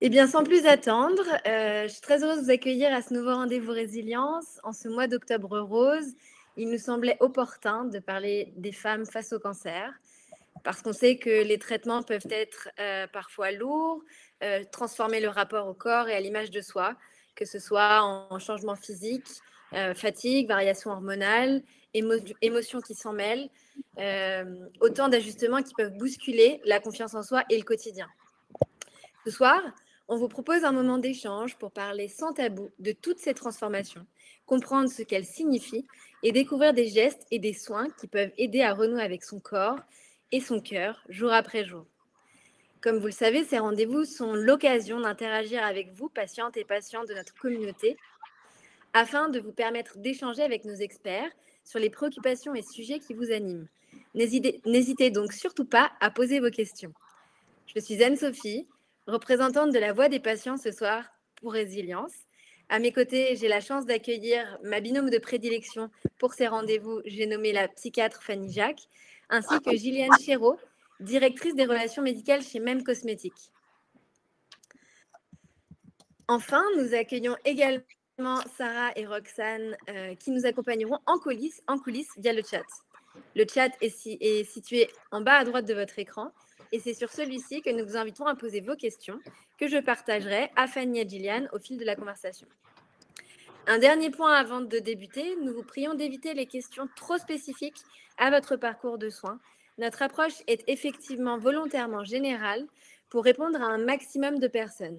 Eh bien, sans plus attendre, je suis très heureuse de vous accueillir à ce nouveau rendez-vous résilience. En ce mois d'octobre rose, il nous semblait opportun de parler des femmes face au cancer, parce qu'on sait que les traitements peuvent être parfois lourds, transformer le rapport au corps et à l'image de soi, que ce soit en changement physique, fatigue, variation hormonale, émotions qui s'en mêlent, autant d'ajustements qui peuvent bousculer la confiance en soi et le quotidien. Ce soir, on vous propose un moment d'échange pour parler sans tabou de toutes ces transformations, comprendre ce qu'elles signifient et découvrir des gestes et des soins qui peuvent aider à renouer avec son corps et son cœur jour après jour. Comme vous le savez, ces rendez-vous sont l'occasion d'interagir avec vous, patientes et patients de notre communauté, afin de vous permettre d'échanger avec nos experts sur les préoccupations et sujets qui vous animent. N'hésitez donc surtout pas à poser vos questions. Je suis Anne-Sophie, représentante de la Voix des patients ce soir pour Résilience. À mes côtés, j'ai la chance d'accueillir ma binôme de prédilection pour ces rendez-vous, j'ai nommé la psychiatre Fanny Jacques, ainsi que Gilliane Chéreau, directrice des relations médicales chez Même Cosmétiques. Enfin, nous accueillons également Sarah et Roxane qui nous accompagneront en coulisses via le chat. Le chat est situé en bas à droite de votre écran et c'est sur celui-ci que nous vous invitons à poser vos questions que je partagerai à Fanny et Gilliane au fil de la conversation. Un dernier point avant de débuter, nous vous prions d'éviter les questions trop spécifiques à votre parcours de soins. Notre approche est effectivement volontairement générale pour répondre à un maximum de personnes.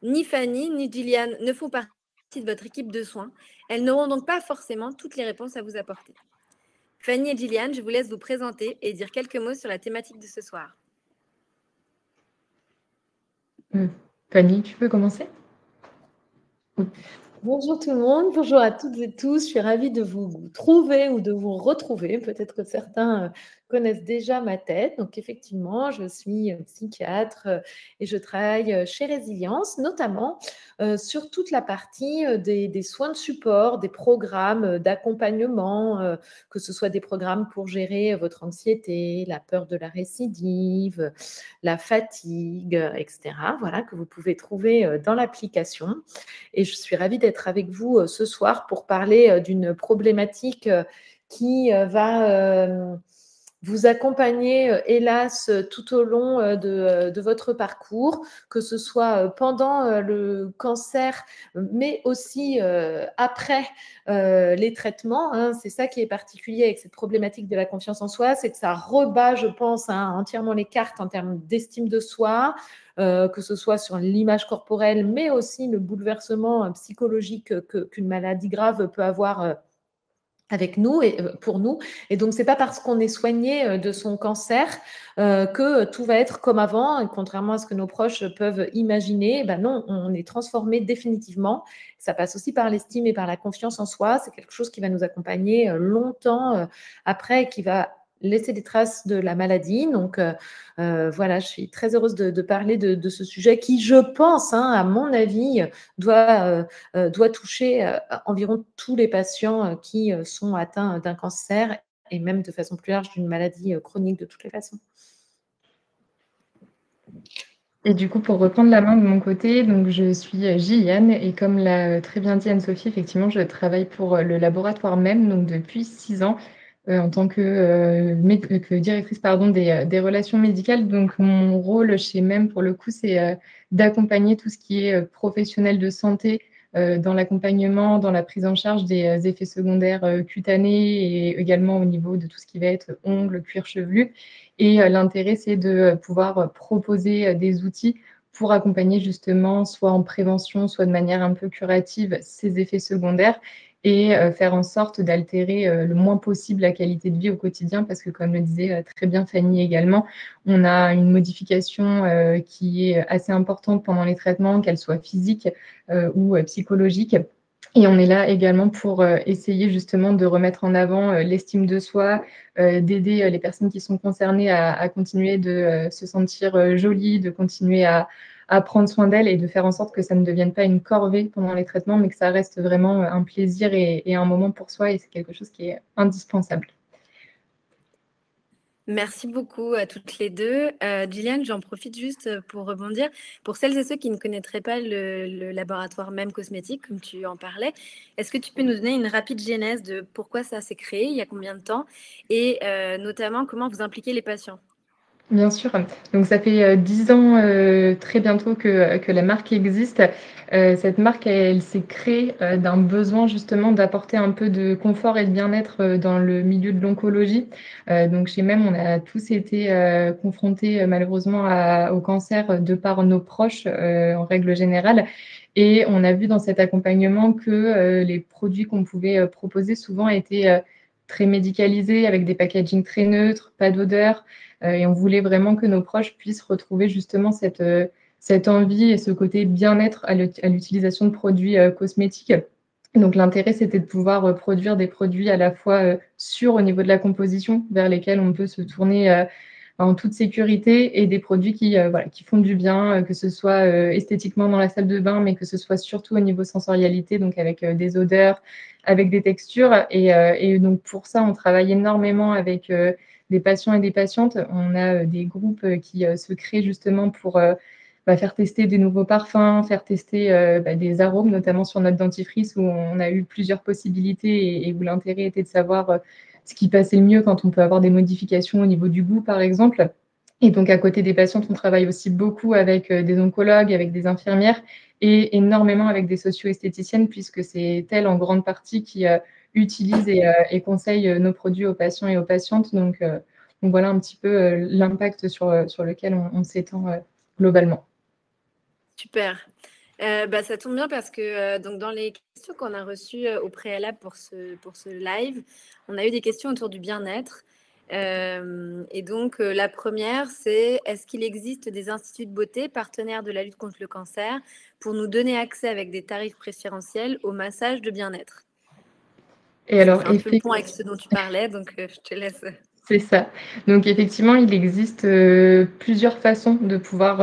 Ni Fanny ni Gilliane ne font partie de votre équipe de soins. Elles n'auront donc pas forcément toutes les réponses à vous apporter. Fanny et Gilliane, je vous laisse vous présenter et dire quelques mots sur la thématique de ce soir. Fanny, tu peux commencer ? Bonjour tout le monde, bonjour à toutes et tous. Je suis ravie de vous trouver ou de vous retrouver. Peut-être que certains connaissent déjà ma tête. Donc effectivement, je suis psychiatre et je travaille chez Résilience, notamment sur toute la partie des soins de support, des programmes d'accompagnement, que ce soit des programmes pour gérer votre anxiété, la peur de la récidive, la fatigue, etc. Voilà, que vous pouvez trouver dans l'application. Et je suis ravie d'être avec vous ce soir pour parler d'une problématique qui va vous accompagner, hélas, tout au long de votre parcours, que ce soit pendant le cancer, mais aussi après les traitements. Hein. C'est ça qui est particulier avec cette problématique de la confiance en soi, c'est que ça rebat, je pense, entièrement les cartes en termes d'estime de soi, que ce soit sur l'image corporelle, mais aussi le bouleversement psychologique qu'une maladie grave peut avoir avec nous et pour nous. Et donc, c'est pas parce qu'on est soigné de son cancer que tout va être comme avant, et contrairement à ce que nos proches peuvent imaginer. Ben non, on est transformé définitivement. Ça passe aussi par l'estime et par la confiance en soi. C'est quelque chose qui va nous accompagner longtemps après, qui va laisser des traces de la maladie. Donc, voilà, je suis très heureuse de parler de ce sujet qui, je pense, à mon avis, doit toucher environ tous les patients qui sont atteints d'un cancer et même de façon plus large d'une maladie chronique de toutes les façons. Et du coup, pour reprendre la main de mon côté, donc je suis Gilliane et comme l'a très bien dit Anne-Sophie, effectivement, je travaille pour le laboratoire MEM donc depuis 6 ans en tant que directrice des relations médicales. Donc mon rôle chez MEM, pour le coup, c'est d'accompagner tout ce qui est professionnel de santé dans l'accompagnement, dans la prise en charge des effets secondaires cutanés et également au niveau de tout ce qui va être ongles, cuir chevelu. Et l'intérêt, c'est de pouvoir proposer des outils pour accompagner justement, soit en prévention, soit de manière un peu curative, ces effets secondaires et faire en sorte d'altérer le moins possible la qualité de vie au quotidien parce que, comme le disait très bien Fanny également, on a une modification qui est assez importante pendant les traitements, qu'elle soit physique ou psychologique. Et on est là également pour essayer justement de remettre en avant l'estime de soi, d'aider les personnes qui sont concernées à continuer de se sentir jolies, de continuer à prendre soin d'elles et de faire en sorte que ça ne devienne pas une corvée pendant les traitements, mais que ça reste vraiment un plaisir et un moment pour soi. Et c'est quelque chose qui est indispensable. Merci beaucoup à toutes les deux. Gillian, j'en profite juste pour rebondir. Pour celles et ceux qui ne connaîtraient pas le laboratoire Même Cosmétique, comme tu en parlais, est-ce que tu peux nous donner une rapide genèse de pourquoi ça s'est créé, il y a combien de temps, et notamment comment vous impliquez les patients? Bien sûr. Donc ça fait, 10 ans, très bientôt que la marque existe. Cette marque, elle s'est créée, d'un besoin justement d'apporter un peu de confort et de bien-être, dans le milieu de l'oncologie. Donc chez Même, on a tous été, confrontés, malheureusement au cancer, de par nos proches, en règle générale et on a vu dans cet accompagnement que, les produits qu'on pouvait, proposer souvent étaient, très médicalisés avec des packagings très neutres, pas d'odeur. Et on voulait vraiment que nos proches puissent retrouver justement cette envie et ce côté bien-être à l'utilisation de produits, cosmétiques. Donc l'intérêt, c'était de pouvoir, produire des produits à la fois, sûrs au niveau de la composition, vers lesquels on peut se tourner, en toute sécurité et des produits qui, voilà, qui font du bien, que ce soit, esthétiquement dans la salle de bain, mais que ce soit surtout au niveau sensorialité, donc avec, des odeurs, avec des textures et donc pour ça, on travaille énormément avec, des patients et des patientes. On a, des groupes, qui, se créent justement pour, faire tester des nouveaux parfums, faire tester, des arômes, notamment sur notre dentifrice où on a eu plusieurs possibilités et où l'intérêt était de savoir, ce qui passait le mieux quand on peut avoir des modifications au niveau du goût, par exemple. Et donc à côté des patientes, on travaille aussi beaucoup avec, des oncologues, avec des infirmières et énormément avec des socio-esthéticiennes puisque c'est elles en grande partie qui, utilisent et conseillent, nos produits aux patients et aux patientes. Donc voilà un petit peu, l'impact sur lequel on s'étend, globalement. Super. Ça tombe bien parce que donc dans les questions qu'on a reçues au préalable pour ce live, on a eu des questions autour du bien-être. Et donc la première, c'est est-ce qu'il existe des instituts de beauté partenaires de la lutte contre le cancer pour nous donner accès avec des tarifs préférentiels au massage de bien-être? Et Ça alors fait un peu le pont avec ce dont tu parlais, donc je te laisse. c'est ça. Donc effectivement, il existe, plusieurs façons de pouvoir,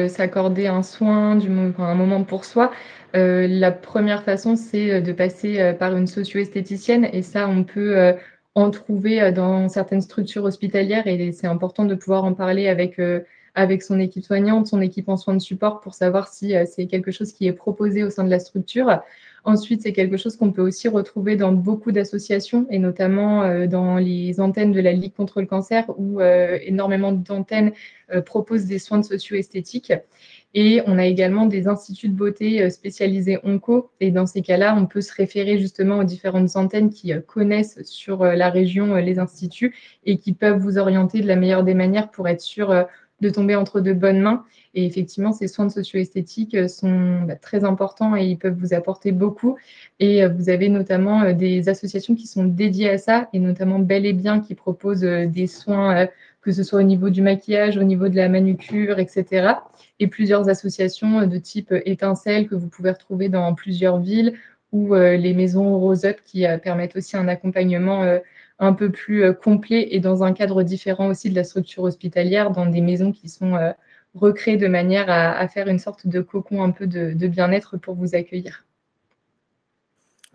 s'accorder un soin, un moment pour soi. La première façon, c'est, de passer, par une socio-esthéticienne et ça, on peut, en trouver, dans certaines structures hospitalières et c'est important de pouvoir en parler avec son équipe soignante, son équipe en soins de support pour savoir si, c'est quelque chose qui est proposé au sein de la structure. Ensuite, c'est quelque chose qu'on peut aussi retrouver dans beaucoup d'associations et notamment, dans les antennes de la Ligue contre le cancer où, énormément d'antennes, proposent des soins de socio-esthétique et on a également des instituts de beauté, spécialisés onco et dans ces cas-là, on peut se référer justement aux différentes antennes qui, connaissent sur, la région, les instituts et qui peuvent vous orienter de la meilleure des manières pour être sûr, de tomber entre de bonnes mains et effectivement, ces soins de socio-esthétique, sont, très importants et ils peuvent vous apporter beaucoup et vous avez notamment, des associations qui sont dédiées à ça et notamment Bel et Bien qui proposent, des soins, que ce soit au niveau du maquillage, au niveau de la manucure et cetera et plusieurs associations, de type, Étincelles que vous pouvez retrouver dans plusieurs villes ou, les maisons Rose Up qui, permettent aussi un accompagnement, un peu plus, complet et dans un cadre différent aussi de la structure hospitalière, dans des maisons qui sont, recréées de manière à faire une sorte de cocon un peu de bien-être pour vous accueillir.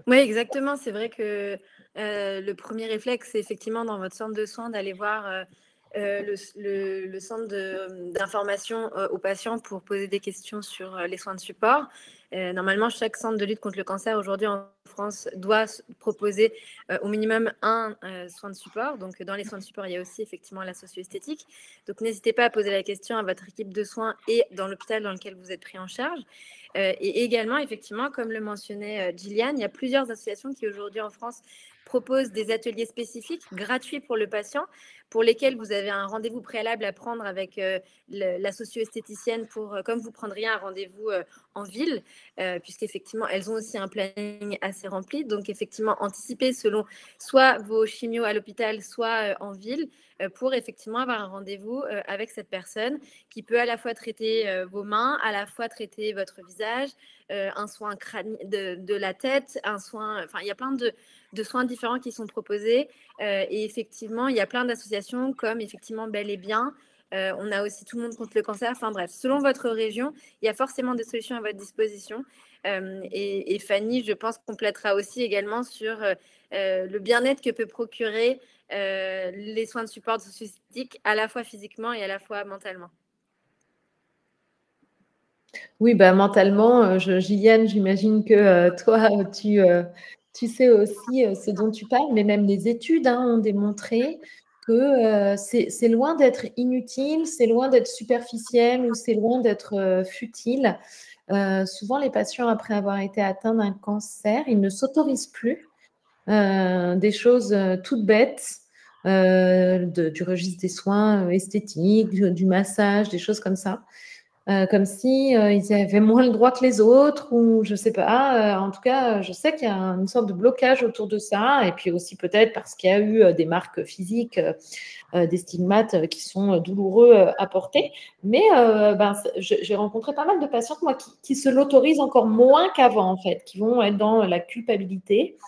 Oui, exactement. C'est vrai que le premier réflexe, c'est effectivement dans votre centre de soins d'aller voir le centre d'information aux patients pour poser des questions sur les soins de support. Normalement, chaque centre de lutte contre le cancer aujourd'hui en France doit proposer au minimum un soin de support. Donc, dans les soins de support, il y a aussi effectivement la socio-esthétique. Donc, n'hésitez pas à poser la question à votre équipe de soins et dans l'hôpital dans lequel vous êtes pris en charge. Et également, effectivement, comme le mentionnait Gillian, il y a plusieurs associations qui aujourd'hui en France proposent des ateliers spécifiques gratuits pour le patient, pour lesquels vous avez un rendez-vous préalable à prendre avec la socio-esthéticienne comme vous prendriez un rendez-vous en ville, puisqu'effectivement, elles ont aussi un planning assez rempli. Donc, effectivement, anticiper selon soit vos chimios à l'hôpital, soit en ville, pour effectivement avoir un rendez-vous avec cette personne qui peut à la fois traiter vos mains, à la fois traiter votre visage, un soin de la tête, un soin, enfin il y a plein de soins différents qui sont proposés et effectivement il y a plein d'associations comme effectivement Bel et Bien. On a aussi Tout le monde contre le cancer. Enfin bref, selon votre région, il y a forcément des solutions à votre disposition. Et Fanny, je pense, complétera aussi également sur le bien-être que peut procurer les soins de support socio-esthétique, à la fois physiquement et à la fois mentalement? Oui, bah, mentalement, Gilliane, j'imagine que toi, tu sais aussi ce dont tu parles, mais même les études ont démontré que c'est loin d'être inutile, c'est loin d'être superficiel ou c'est loin d'être futile. Souvent, les patients, après avoir été atteints d'un cancer, ils ne s'autorisent plus des choses toutes bêtes. Du registre des soins esthétiques, du massage, des choses comme ça. Comme si ils avaient moins le droit que les autres ou je sais pas. En tout cas, je sais qu'il y a une sorte de blocage autour de ça et puis aussi peut-être parce qu'il y a eu des marques physiques, des stigmates qui sont douloureux à porter. Mais j'ai rencontré pas mal de patientes moi qui se l'autorisent encore moins qu'avant en fait, qui vont être dans la culpabilité.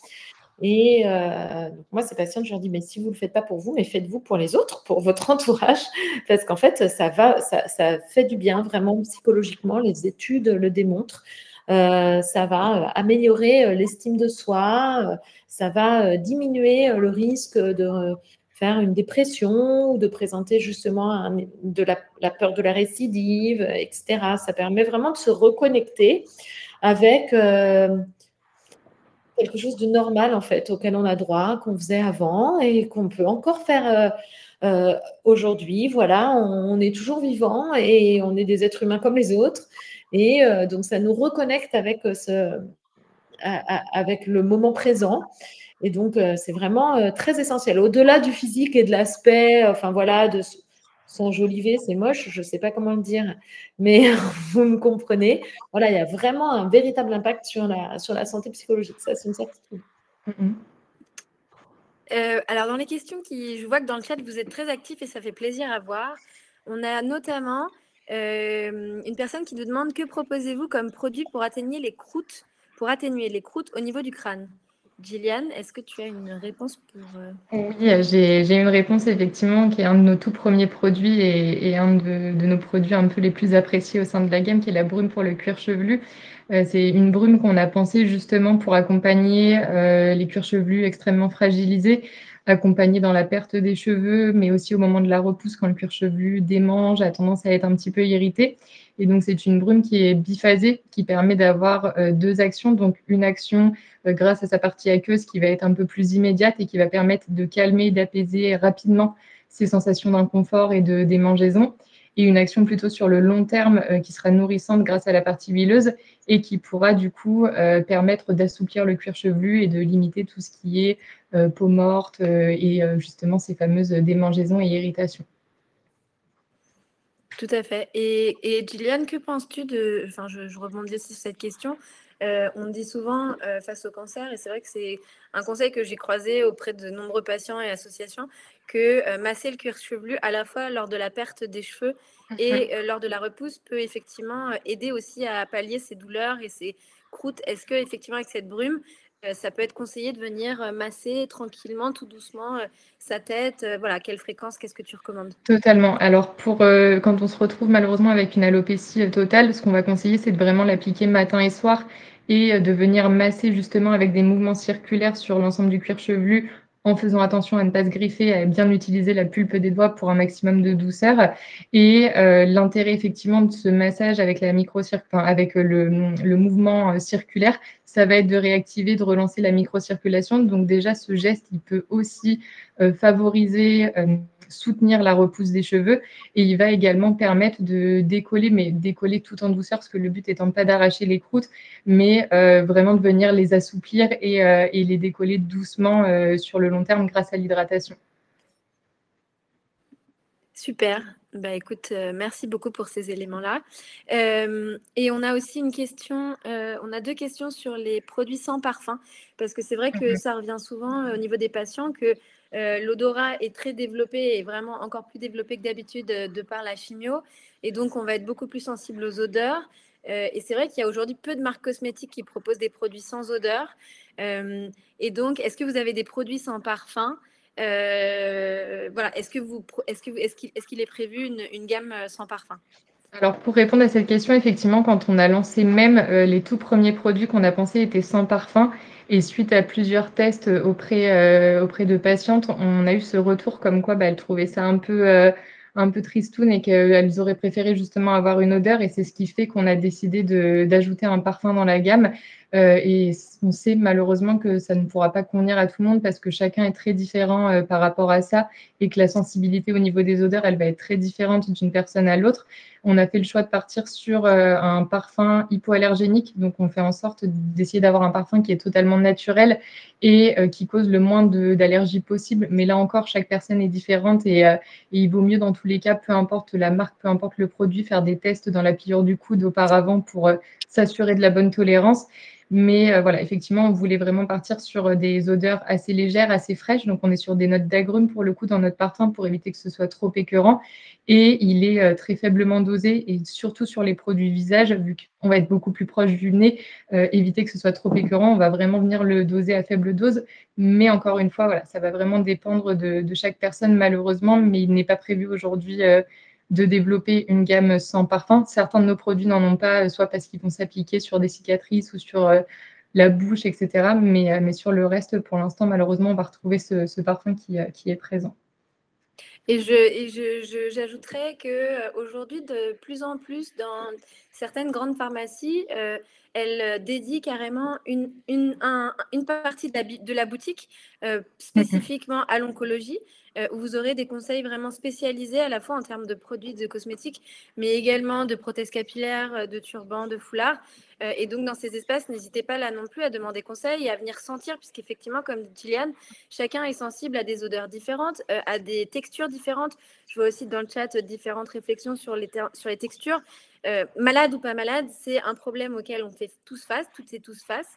Et donc moi, ces patientes, je leur dis, mais si vous ne le faites pas pour vous, mais faites-vous pour les autres, pour votre entourage, parce qu'en fait, ça fait du bien vraiment psychologiquement, les études le démontrent. Ça va améliorer l'estime de soi, ça va diminuer le risque de faire une dépression ou de présenter justement la peur de la récidive, etc. Ça permet vraiment de se reconnecter avec quelque chose de normal, en fait, auquel on a droit, qu'on faisait avant et qu'on peut encore faire aujourd'hui. Voilà, on est toujours vivant et on est des êtres humains comme les autres. Et donc, ça nous reconnecte avec, avec le moment présent. Et donc, c'est vraiment très essentiel. Au-delà du physique et de l'aspect, enfin voilà, de s'enjoliver, c'est moche, je ne sais pas comment le dire, mais vous me comprenez. Voilà, il y a vraiment un véritable impact sur la santé psychologique, ça c'est une certitude. Alors, dans les questions je vois que dans le chat, vous êtes très actifs et ça fait plaisir à voir. On a notamment une personne qui nous demande que proposez-vous comme produit pour atténuer les croûtes au niveau du crâne. Gilliane, est-ce que tu as une réponse pour... Oui, j'ai une réponse effectivement qui est un de nos tout premiers produits et un de nos produits un peu les plus appréciés au sein de la gamme, qui est la brume pour le cuir chevelu. C'est une brume qu'on a pensée justement pour accompagner les cuirs chevelus extrêmement fragilisés, accompagner dans la perte des cheveux, mais aussi au moment de la repousse quand le cuir chevelu démange, a tendance à être un petit peu irrité. Et donc, c'est une brume qui est biphasée, qui permet d'avoir deux actions. Donc, une action grâce à sa partie aqueuse qui va être un peu plus immédiate et qui va permettre de calmer, d'apaiser rapidement ces sensations d'inconfort et de démangeaison. Et une action plutôt sur le long terme qui sera nourrissante grâce à la partie huileuse et qui pourra du coup permettre d'assouplir le cuir chevelu et de limiter tout ce qui est peau morte et justement ces fameuses démangeaisons et irritations. Tout à fait. Et Gilliane, que penses-tu de... Enfin, je rebondis aussi sur cette question. On dit souvent face au cancer, et c'est vrai que c'est un conseil que j'ai croisé auprès de nombreux patients et associations, que masser le cuir chevelu à la fois lors de la perte des cheveux et lors de la repousse peut effectivement aider aussi à pallier ces douleurs et ces croûtes. Est-ce que effectivement avec cette brume, ça peut être conseillé de venir masser tranquillement, tout doucement, sa tête? Voilà, quelle fréquence, qu'est-ce que tu recommandes? Totalement. Alors pour, quand on se retrouve malheureusement avec une alopécie, totale, ce qu'on va conseiller, c'est de vraiment l'appliquer matin et soir et de venir masser justement avec des mouvements circulaires sur l'ensemble du cuir chevelu, en faisant attention à ne pas se griffer, à bien utiliser la pulpe des doigts pour un maximum de douceur et l'intérêt effectivement de ce massage avec la avec le mouvement, circulaire, ça va être de réactiver, de relancer la microcirculation. Donc déjà ce geste, il peut aussi, favoriser, soutenir la repousse des cheveux et il va également permettre de décoller, mais décoller tout en douceur parce que le but étant pas d'arracher les croûtes, mais vraiment de venir les assouplir et les décoller doucement sur le long terme grâce à l'hydratation. Super. Bah, écoute, merci beaucoup pour ces éléments-là. Et on a aussi une question, on a 2 questions sur les produits sans parfum, parce que c'est vrai que ça revient souvent au niveau des patients que l'odorat est très développé et vraiment encore plus développé que d'habitude de par la chimio. Et donc, on va être beaucoup plus sensible aux odeurs. Et c'est vrai qu'il y a aujourd'hui peu de marques cosmétiques qui proposent des produits sans odeur. Et donc, est-ce que vous avez des produits sans parfum? Voilà, est-ce qu'il est prévu une gamme sans parfum? Alors pour répondre à cette question, effectivement, quand on a lancé même, les tout premiers produits qu'on a pensés étaient sans parfum et suite à plusieurs tests, auprès de patientes, on a eu ce retour comme quoi, elles trouvaient ça un peu tristoun et qu'elles auraient préféré justement avoir une odeur et c'est ce qui fait qu'on a décidé d'ajouter un parfum dans la gamme, et on sait malheureusement que ça ne pourra pas convenir à tout le monde parce que chacun est très différent, par rapport à ça et que la sensibilité au niveau des odeurs, elle va être très différente d'une personne à l'autre. On a fait le choix de partir sur, un parfum hypoallergénique, donc on fait en sorte d'essayer d'avoir un parfum qui est totalement naturel et qui cause le moins d'allergies possible. Mais là encore, chaque personne est différente et il vaut mieux dans tous les cas, peu importe la marque, peu importe le produit, faire des tests dans la pliure du coude auparavant pour, s'assurer de la bonne tolérance. Mais voilà, effectivement, on voulait vraiment partir sur, des odeurs assez légères, assez fraîches. Donc on est sur des notes d'agrumes pour le coup dans notre parfum pour éviter que ce soit trop écœurant et il est, très faiblement dosé et surtout sur les produits visage, vu qu'on va être beaucoup plus proche du nez, éviter que ce soit trop écœurant. On va vraiment venir le doser à faible dose. Mais encore une fois, voilà, ça va vraiment dépendre de chaque personne malheureusement, mais il n'est pas prévu aujourd'hui, de développer une gamme sans parfum. Certains de nos produits n'en ont pas, soit parce qu'ils vont s'appliquer sur des cicatrices ou sur, la bouche et cetera, mais sur le reste, pour l'instant, malheureusement, on va retrouver ce parfum qui est présent. J'ajouterais que aujourd'hui, de plus en plus, dans certaines grandes pharmacies, elles dédient carrément une partie de la boutique Mmh. spécifiquement à l'oncologie, où vous aurez des conseils vraiment spécialisés à la fois en termes de produits de cosmétiques, mais également de prothèses capillaires, de turbans, de foulards. Et donc, dans ces espaces, n'hésitez pas là non plus à demander conseil et à venir sentir, puisqu'effectivement, comme dit Gillian, chacun est sensible à des odeurs différentes, à des textures différentes. Je vois aussi dans le chat différentes réflexions sur les textures. Malade ou pas malade, c'est un problème auquel on fait tous face, toutes et tous face.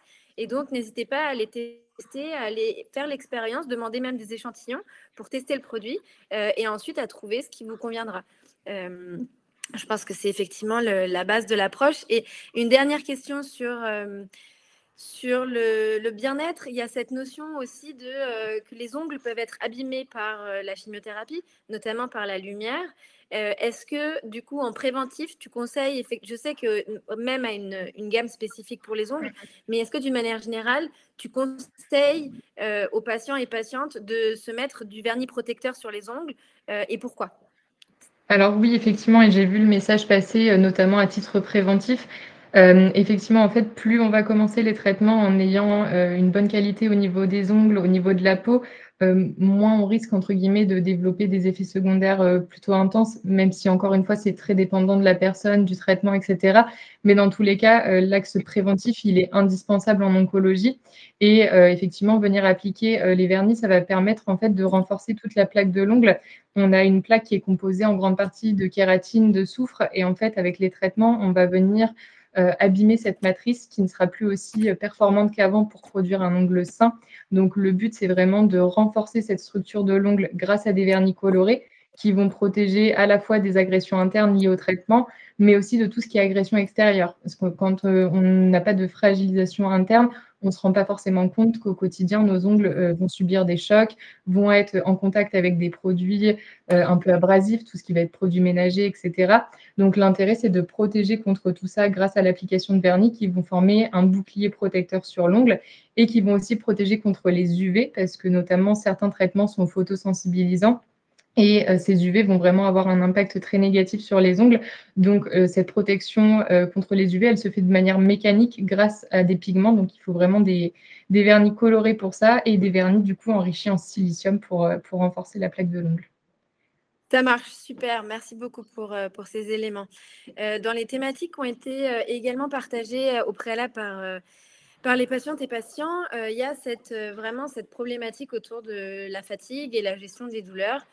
Et donc, n'hésitez pas à les tester, à aller faire l'expérience, demander même des échantillons pour tester le produit et ensuite à trouver ce qui vous conviendra. Je pense que c'est effectivement la base de l'approche. Et une dernière question sur le bien-être, il y a cette notion aussi que les ongles peuvent être abîmés par la chimiothérapie, notamment par la lumière. Est-ce que, du coup, en préventif, tu conseilles, je sais que même à une gamme spécifique pour les ongles, mais est-ce que d'une manière générale, tu conseilles aux patients et patientes de se mettre du vernis protecteur sur les ongles et pourquoi? Alors oui, effectivement et j'ai vu le message passer, notamment à titre préventif. Effectivement, en fait, plus on va commencer les traitements en ayant, une bonne qualité au niveau des ongles, au niveau de la peau, moins on risque entre guillemets «de développer des effets secondaires», plutôt intenses, même si encore une fois, c'est très dépendant de la personne, du traitement et cetera. Mais dans tous les cas, l'axe préventif, il est indispensable en oncologie et effectivement, venir appliquer, les vernis, ça va permettre en fait de renforcer toute la plaque de l'ongle. On a une plaque qui est composée en grande partie de kératine, de soufre et en fait, avec les traitements, on va venir, abîmer cette matrice qui ne sera plus aussi, performante qu'avant pour produire un ongle sain. Donc le but, c'est vraiment de renforcer cette structure de l'ongle grâce à des vernis colorés qui vont protéger à la fois des agressions internes liées au traitement, mais aussi de tout ce qui est agression extérieure. Parce que quand, on n'a pas de fragilisation interne, on ne se rend pas forcément compte qu'au quotidien, nos ongles, vont subir des chocs, vont être en contact avec des produits, un peu abrasifs, tout ce qui va être produits ménagers et cetera. Donc l'intérêt, c'est de protéger contre tout ça grâce à l'application de vernis qui vont former un bouclier protecteur sur l'ongle et qui vont aussi protéger contre les UV parce que notamment certains traitements sont photosensibilisants et ces UV vont vraiment avoir un impact très négatif sur les ongles. Donc cette protection, contre les UV, elle se fait de manière mécanique grâce à des pigments. Donc il faut vraiment des vernis colorés pour ça et des vernis du coup enrichis en silicium pour renforcer la plaque de l'ongle. Ça marche, super. Merci beaucoup pour ces éléments. Dans les thématiques qui ont été également partagées au préalable par les patientes et patients, il y a vraiment cette problématique autour de la fatigue et la gestion des douleurs,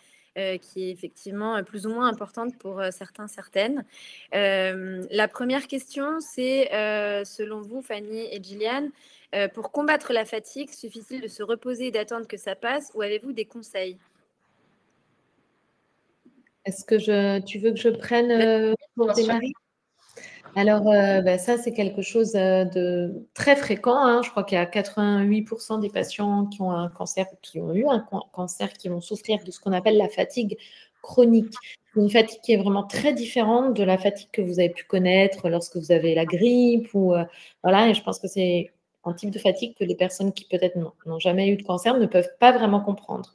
qui est effectivement plus ou moins importante pour certains, certaines. La première question, c'est, selon vous, Fanny et Gillian, pour combattre la fatigue, suffit-il de se reposer et d'attendre que ça passe ou avez-vous des conseils? Est-ce que tu veux que je prenne pour Bien sûr. démarrer? Alors, ça, c'est quelque chose de très fréquent, hein. Je crois qu'il y a 88% des patients qui ont un cancer, qui ont eu un cancer, qui vont souffrir de ce qu'on appelle la fatigue chronique. une fatigue qui est vraiment très différente de la fatigue que vous avez pu connaître lorsque vous avez la grippe ou voilà. Et je pense que c'est un type de fatigue que les personnes qui peut-être n'ont jamais eu de cancer ne peuvent pas vraiment comprendre.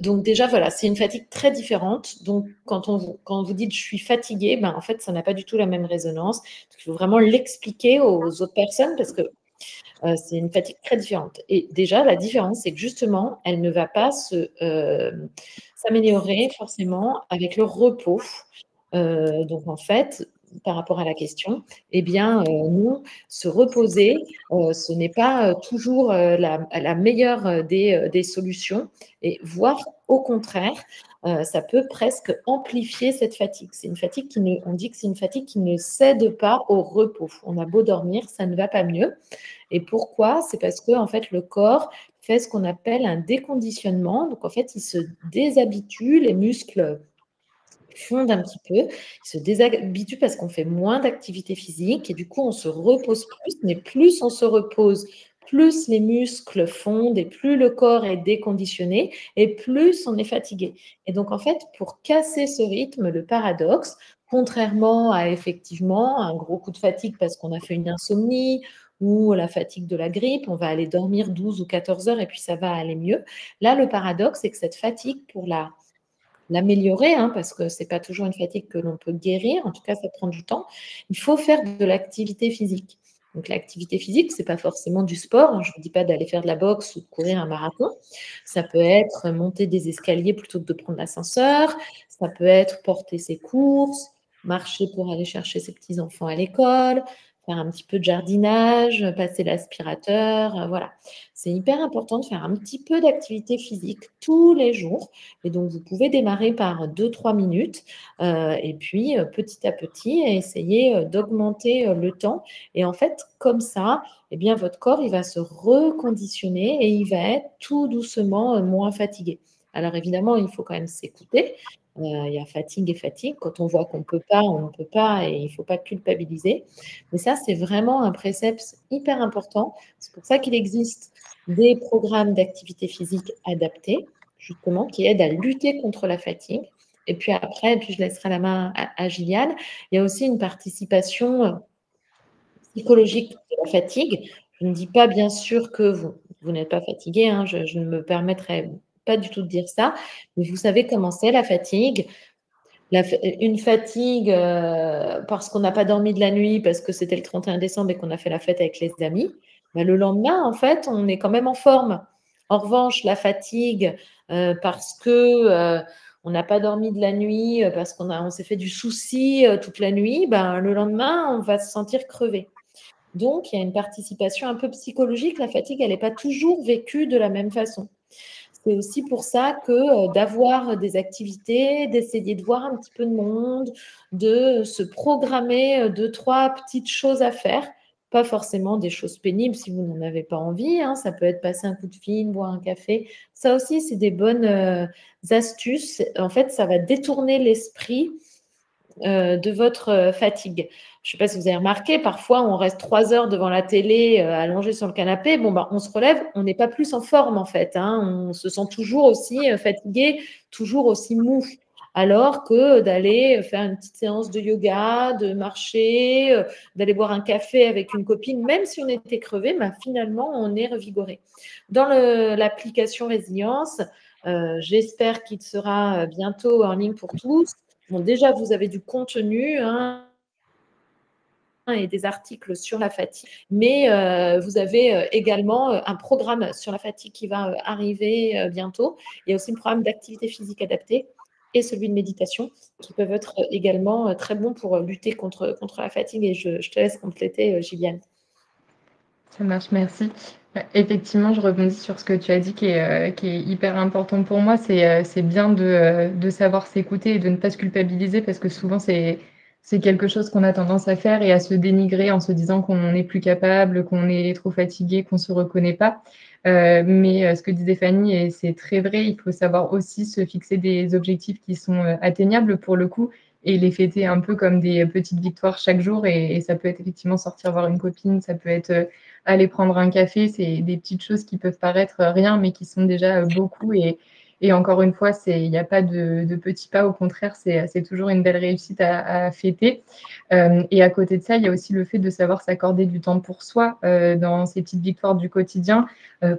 Donc déjà, voilà, c'est une fatigue très différente. Donc, quand vous dites « je suis fatiguée », ben, en fait, ça n'a pas du tout la même résonance. Il faut vraiment l'expliquer aux autres personnes parce que c'est une fatigue très différente. Et déjà, la différence, c'est que justement, elle ne va pas s'améliorer forcément avec le repos. Donc, en fait, par rapport à la question, eh bien, nous, se reposer, ce n'est pas toujours la meilleure des solutions, et voire au contraire, ça peut presque amplifier cette fatigue. C'est une fatigue on dit que c'est une fatigue qui ne cède pas au repos. On a beau dormir, ça ne va pas mieux. Et pourquoi? C'est parce que en fait, le corps fait ce qu'on appelle un déconditionnement. Donc, en fait, il se déshabitue, les muscles fondent un petit peu, ils se déshabituent parce qu'on fait moins d'activité physique et du coup, on se repose plus. Mais plus on se repose, plus les muscles fondent et plus le corps est déconditionné et plus on est fatigué. Et donc, en fait, pour casser ce rythme, le paradoxe, contrairement à effectivement un gros coup de fatigue parce qu'on a fait une insomnie ou la fatigue de la grippe, on va aller dormir 12 ou 14 heures et puis ça va aller mieux. Là, le paradoxe, c'est que cette fatigue, pour l'améliorer, hein, parce que ce n'est pas toujours une fatigue que l'on peut guérir, en tout cas, ça prend du temps, il faut faire de l'activité physique. Donc, l'activité physique, ce n'est pas forcément du sport. Hein, je ne vous dis pas d'aller faire de la boxe ou de courir un marathon. Ça peut être monter des escaliers plutôt que de prendre l'ascenseur. Ça peut être porter ses courses, marcher pour aller chercher ses petits-enfants à l'école, faire un petit peu de jardinage, passer l'aspirateur, voilà. C'est hyper important de faire un petit peu d'activité physique tous les jours. Et donc, vous pouvez démarrer par 2-3 minutes et puis petit à petit, essayer d'augmenter le temps. Et en fait, comme ça, eh bien, votre corps, il va se reconditionner et il va être tout doucement moins fatigué. Alors, évidemment, il faut quand même s'écouter. Il y a fatigue et fatigue. Quand on voit qu'on ne peut pas, on ne peut pas et il ne faut pas culpabiliser. Mais ça, c'est vraiment un précepte hyper important. C'est pour ça qu'il existe des programmes d'activité physique adaptés, justement, qui aident à lutter contre la fatigue. Et puis après, je laisserai la main à Gilliane, il y a aussi une participation psychologique de la fatigue. Je ne dis pas bien sûr que vous n'êtes pas fatigué, hein, je ne me permettrai pas du tout de dire ça, mais vous savez comment c'est la fatigue. Une fatigue parce qu'on n'a pas dormi de la nuit, parce que c'était le 31 décembre et qu'on a fait la fête avec les amis, ben le lendemain, en fait, on est quand même en forme. En revanche, la fatigue parce que on n'a pas dormi de la nuit, parce qu'on s'est fait du souci toute la nuit, ben, le lendemain, on va se sentir crevé. Donc, il y a une participation un peu psychologique. La fatigue, elle n'est pas toujours vécue de la même façon. C'est aussi pour ça que d'avoir des activités, d'essayer de voir un petit peu de monde, de se programmer 2-3 petites choses à faire, pas forcément des choses pénibles si vous n'en avez pas envie, hein. Ça peut être passer un coup de fil, boire un café. Ça aussi, c'est des bonnes astuces. En fait, ça va détourner l'esprit de votre fatigue. Je ne sais pas si vous avez remarqué, parfois on reste 3 heures devant la télé, allongé sur le canapé. Bon, on se relève, on n'est pas plus en forme en fait, hein. On se sent toujours aussi fatigué, toujours aussi mou. Alors que d'aller faire une petite séance de yoga, de marcher, d'aller boire un café avec une copine, même si on était crevé, finalement, on est revigoré. Dans l'application Résilience, j'espère qu'il sera bientôt en ligne pour tous. Bon, déjà, vous avez du contenu, hein, et des articles sur la fatigue, mais vous avez également un programme sur la fatigue qui va arriver bientôt. Il y a aussi un programme d'activité physique adaptée et celui de méditation qui peuvent être également très bons pour lutter contre la fatigue. Et je te laisse compléter, Gilliane. Ça marche, merci. Effectivement, je rebondis sur ce que tu as dit qui est hyper important pour moi. C'est bien de savoir s'écouter et de ne pas se culpabiliser parce que souvent, c'est quelque chose qu'on a tendance à faire et à se dénigrer en se disant qu'on n'est plus capable, qu'on est trop fatigué, qu'on ne se reconnaît pas. Mais ce que disait Fanny, et c'est très vrai, il faut savoir aussi se fixer des objectifs qui sont atteignables pour le coup et les fêter un peu comme des petites victoires chaque jour. Et ça peut être effectivement sortir voir une copine, ça peut être aller prendre un café. C'est des petites choses qui peuvent paraître rien, mais qui sont déjà beaucoup. Et Et encore une fois, il n'y a pas de petits pas, au contraire, c'est toujours une belle réussite à fêter. Et à côté de ça, il y a aussi le fait de savoir s'accorder du temps pour soi dans ces petites victoires du quotidien,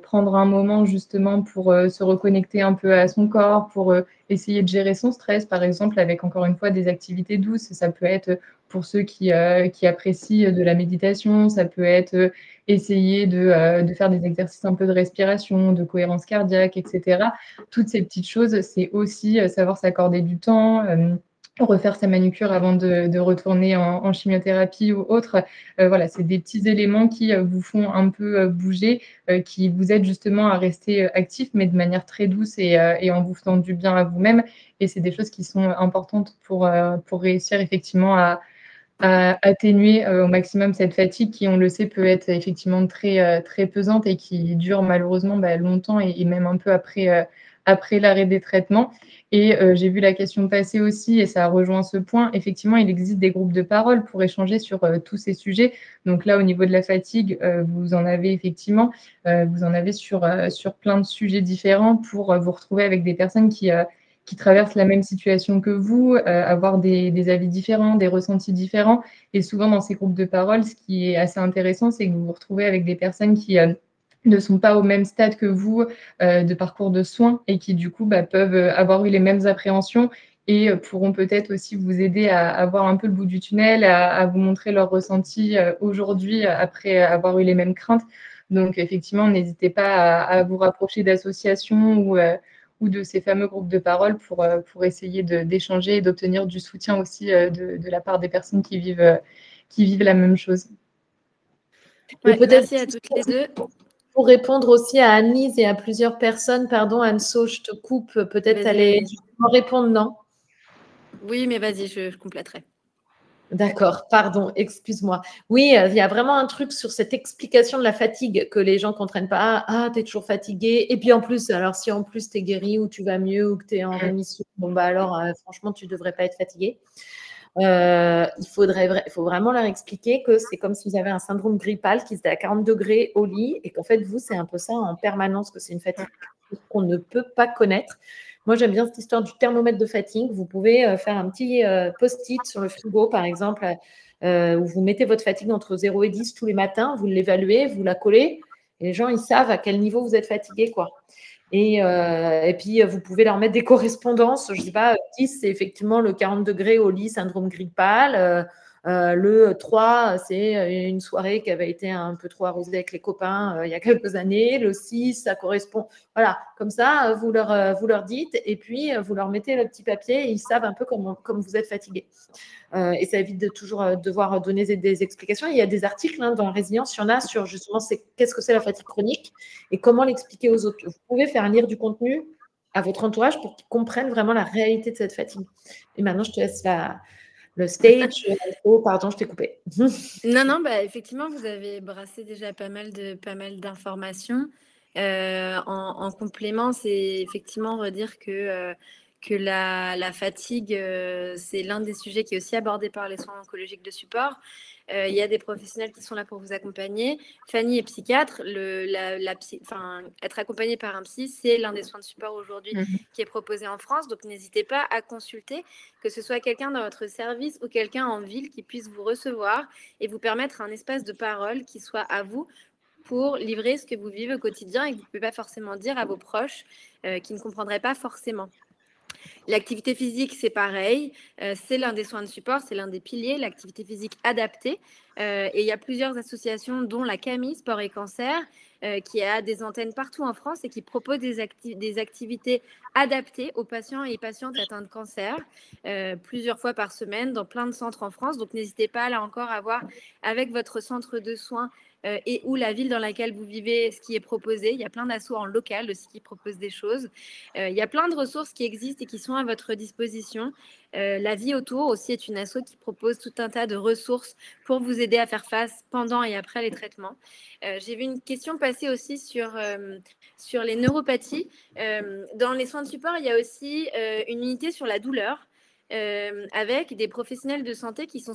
prendre un moment justement pour se reconnecter un peu à son corps, pour essayer de gérer son stress, par exemple, avec encore une fois des activités douces. Ça peut être pour ceux qui apprécient de la méditation, ça peut être essayer de faire des exercices un peu de respiration, de cohérence cardiaque, etc. Toutes ces petites choses, c'est aussi savoir s'accorder du temps, refaire sa manucure avant de retourner en chimiothérapie ou autre. Voilà, c'est des petits éléments qui vous font un peu bouger, qui vous aident justement à rester actif, mais de manière très douce et en vous faisant du bien à vous-même. Et c'est des choses qui sont importantes pour réussir effectivement à atténuer au maximum cette fatigue qui, on le sait, peut être effectivement très pesante et qui dure malheureusement longtemps et même un peu après l'arrêt des traitements. Et j'ai vu la question passer aussi et ça rejoint ce point. Effectivement, il existe des groupes de parole pour échanger sur tous ces sujets. Donc là, au niveau de la fatigue, vous en avez effectivement, vous en avez sur plein de sujets différents pour vous retrouver avec des personnes qui traversent la même situation que vous, avoir des avis différents, des ressentis différents. Et souvent, dans ces groupes de parole, ce qui est assez intéressant, c'est que vous vous retrouvez avec des personnes qui ne sont pas au même stade que vous de parcours de soins et qui, du coup, peuvent avoir eu les mêmes appréhensions et pourront peut-être aussi vous aider à voir un peu le bout du tunnel, à vous montrer leurs ressentis aujourd'hui après avoir eu les mêmes craintes. Donc, effectivement, n'hésitez pas à vous rapprocher d'associations ou de ces fameux groupes de parole pour essayer d'échanger et d'obtenir du soutien aussi de la part des personnes qui vivent la même chose. Ouais, merci à toutes les deux. Pour répondre aussi à Anne-Lise et à plusieurs personnes, pardon Anne-So, je te coupe, peut-être aller répondre, non? Oui, mais vas-y, je compléterai. D'accord, pardon, excuse-moi. Oui, il y a vraiment un truc sur cette explication de la fatigue que les gens ne comprennent pas. Ah, tu es toujours fatigué. Et puis en plus, alors si en plus tu es guéri ou tu vas mieux ou que tu es en rémission, bon, alors franchement, tu ne devrais pas être fatigué. Il faut vraiment leur expliquer que c'est comme si vous avez un syndrome grippal qui se à 40 degrés au lit et qu'en fait, vous, c'est un peu ça en permanence, que c'est une fatigue qu'on ne peut pas connaître. Moi, j'aime bien cette histoire du thermomètre de fatigue. Vous pouvez faire un petit post-it sur le frigo, par exemple, où vous mettez votre fatigue entre 0 et 10 tous les matins, vous l'évaluez, vous la collez, et les gens, ils savent à quel niveau vous êtes fatigué, quoi. Et puis, vous pouvez leur mettre des correspondances. Je ne sais pas, 10, c'est effectivement le 40 degrés au lit, syndrome grippal. Le 3, c'est une soirée qui avait été un peu trop arrosée avec les copains il y a quelques années. Le 6, ça correspond. Voilà, comme ça, vous leur dites et puis vous leur mettez le petit papier et ils savent un peu comme vous êtes fatigué. Et ça évite de toujours devoir donner des explications. Il y a des articles dans Résilience, il y en a sur justement qu'est-ce que c'est la fatigue chronique et comment l'expliquer aux autres. Vous pouvez faire lire du contenu à votre entourage pour qu'ils comprennent vraiment la réalité de cette fatigue. Et maintenant, je te laisse le stage. Oh, pardon, je t'ai coupé. Non, effectivement, vous avez brassé déjà pas mal d'informations. En complément, c'est effectivement redire que la fatigue, c'est l'un des sujets qui est aussi abordé par les soins oncologiques de support. Il y a des professionnels qui sont là pour vous accompagner. Fanny est psychiatre. Être accompagné par un psy, c'est l'un des soins de support aujourd'hui qui est proposé en France. Donc, n'hésitez pas à consulter, que ce soit quelqu'un dans votre service ou quelqu'un en ville qui puisse vous recevoir et vous permettre un espace de parole qui soit à vous pour livrer ce que vous vivez au quotidien et que vous ne pouvez pas forcément dire à vos proches qui ne comprendraient pas forcément. L'activité physique, c'est pareil. C'est l'un des soins de support, c'est l'un des piliers, l'activité physique adaptée. Et il y a plusieurs associations, dont la CAMI, Sport et Cancer, qui a des antennes partout en France et qui propose des activités adaptées aux patients et patientes atteints de cancer plusieurs fois par semaine dans plein de centres en France. Donc, n'hésitez pas, là encore, à voir avec votre centre de soins et ou la ville dans laquelle vous vivez ce qui est proposé. Il y a plein d'assauts en local aussi qui proposent des choses. Il y a plein de ressources qui existent et qui sont à votre disposition. La vie autour aussi est une asso qui propose tout un tas de ressources pour vous aider à faire face pendant et après les traitements. J'ai vu une question passer aussi sur les neuropathies. Dans les soins de support, il y a aussi une unité sur la douleur. avec des professionnels de santé qui sont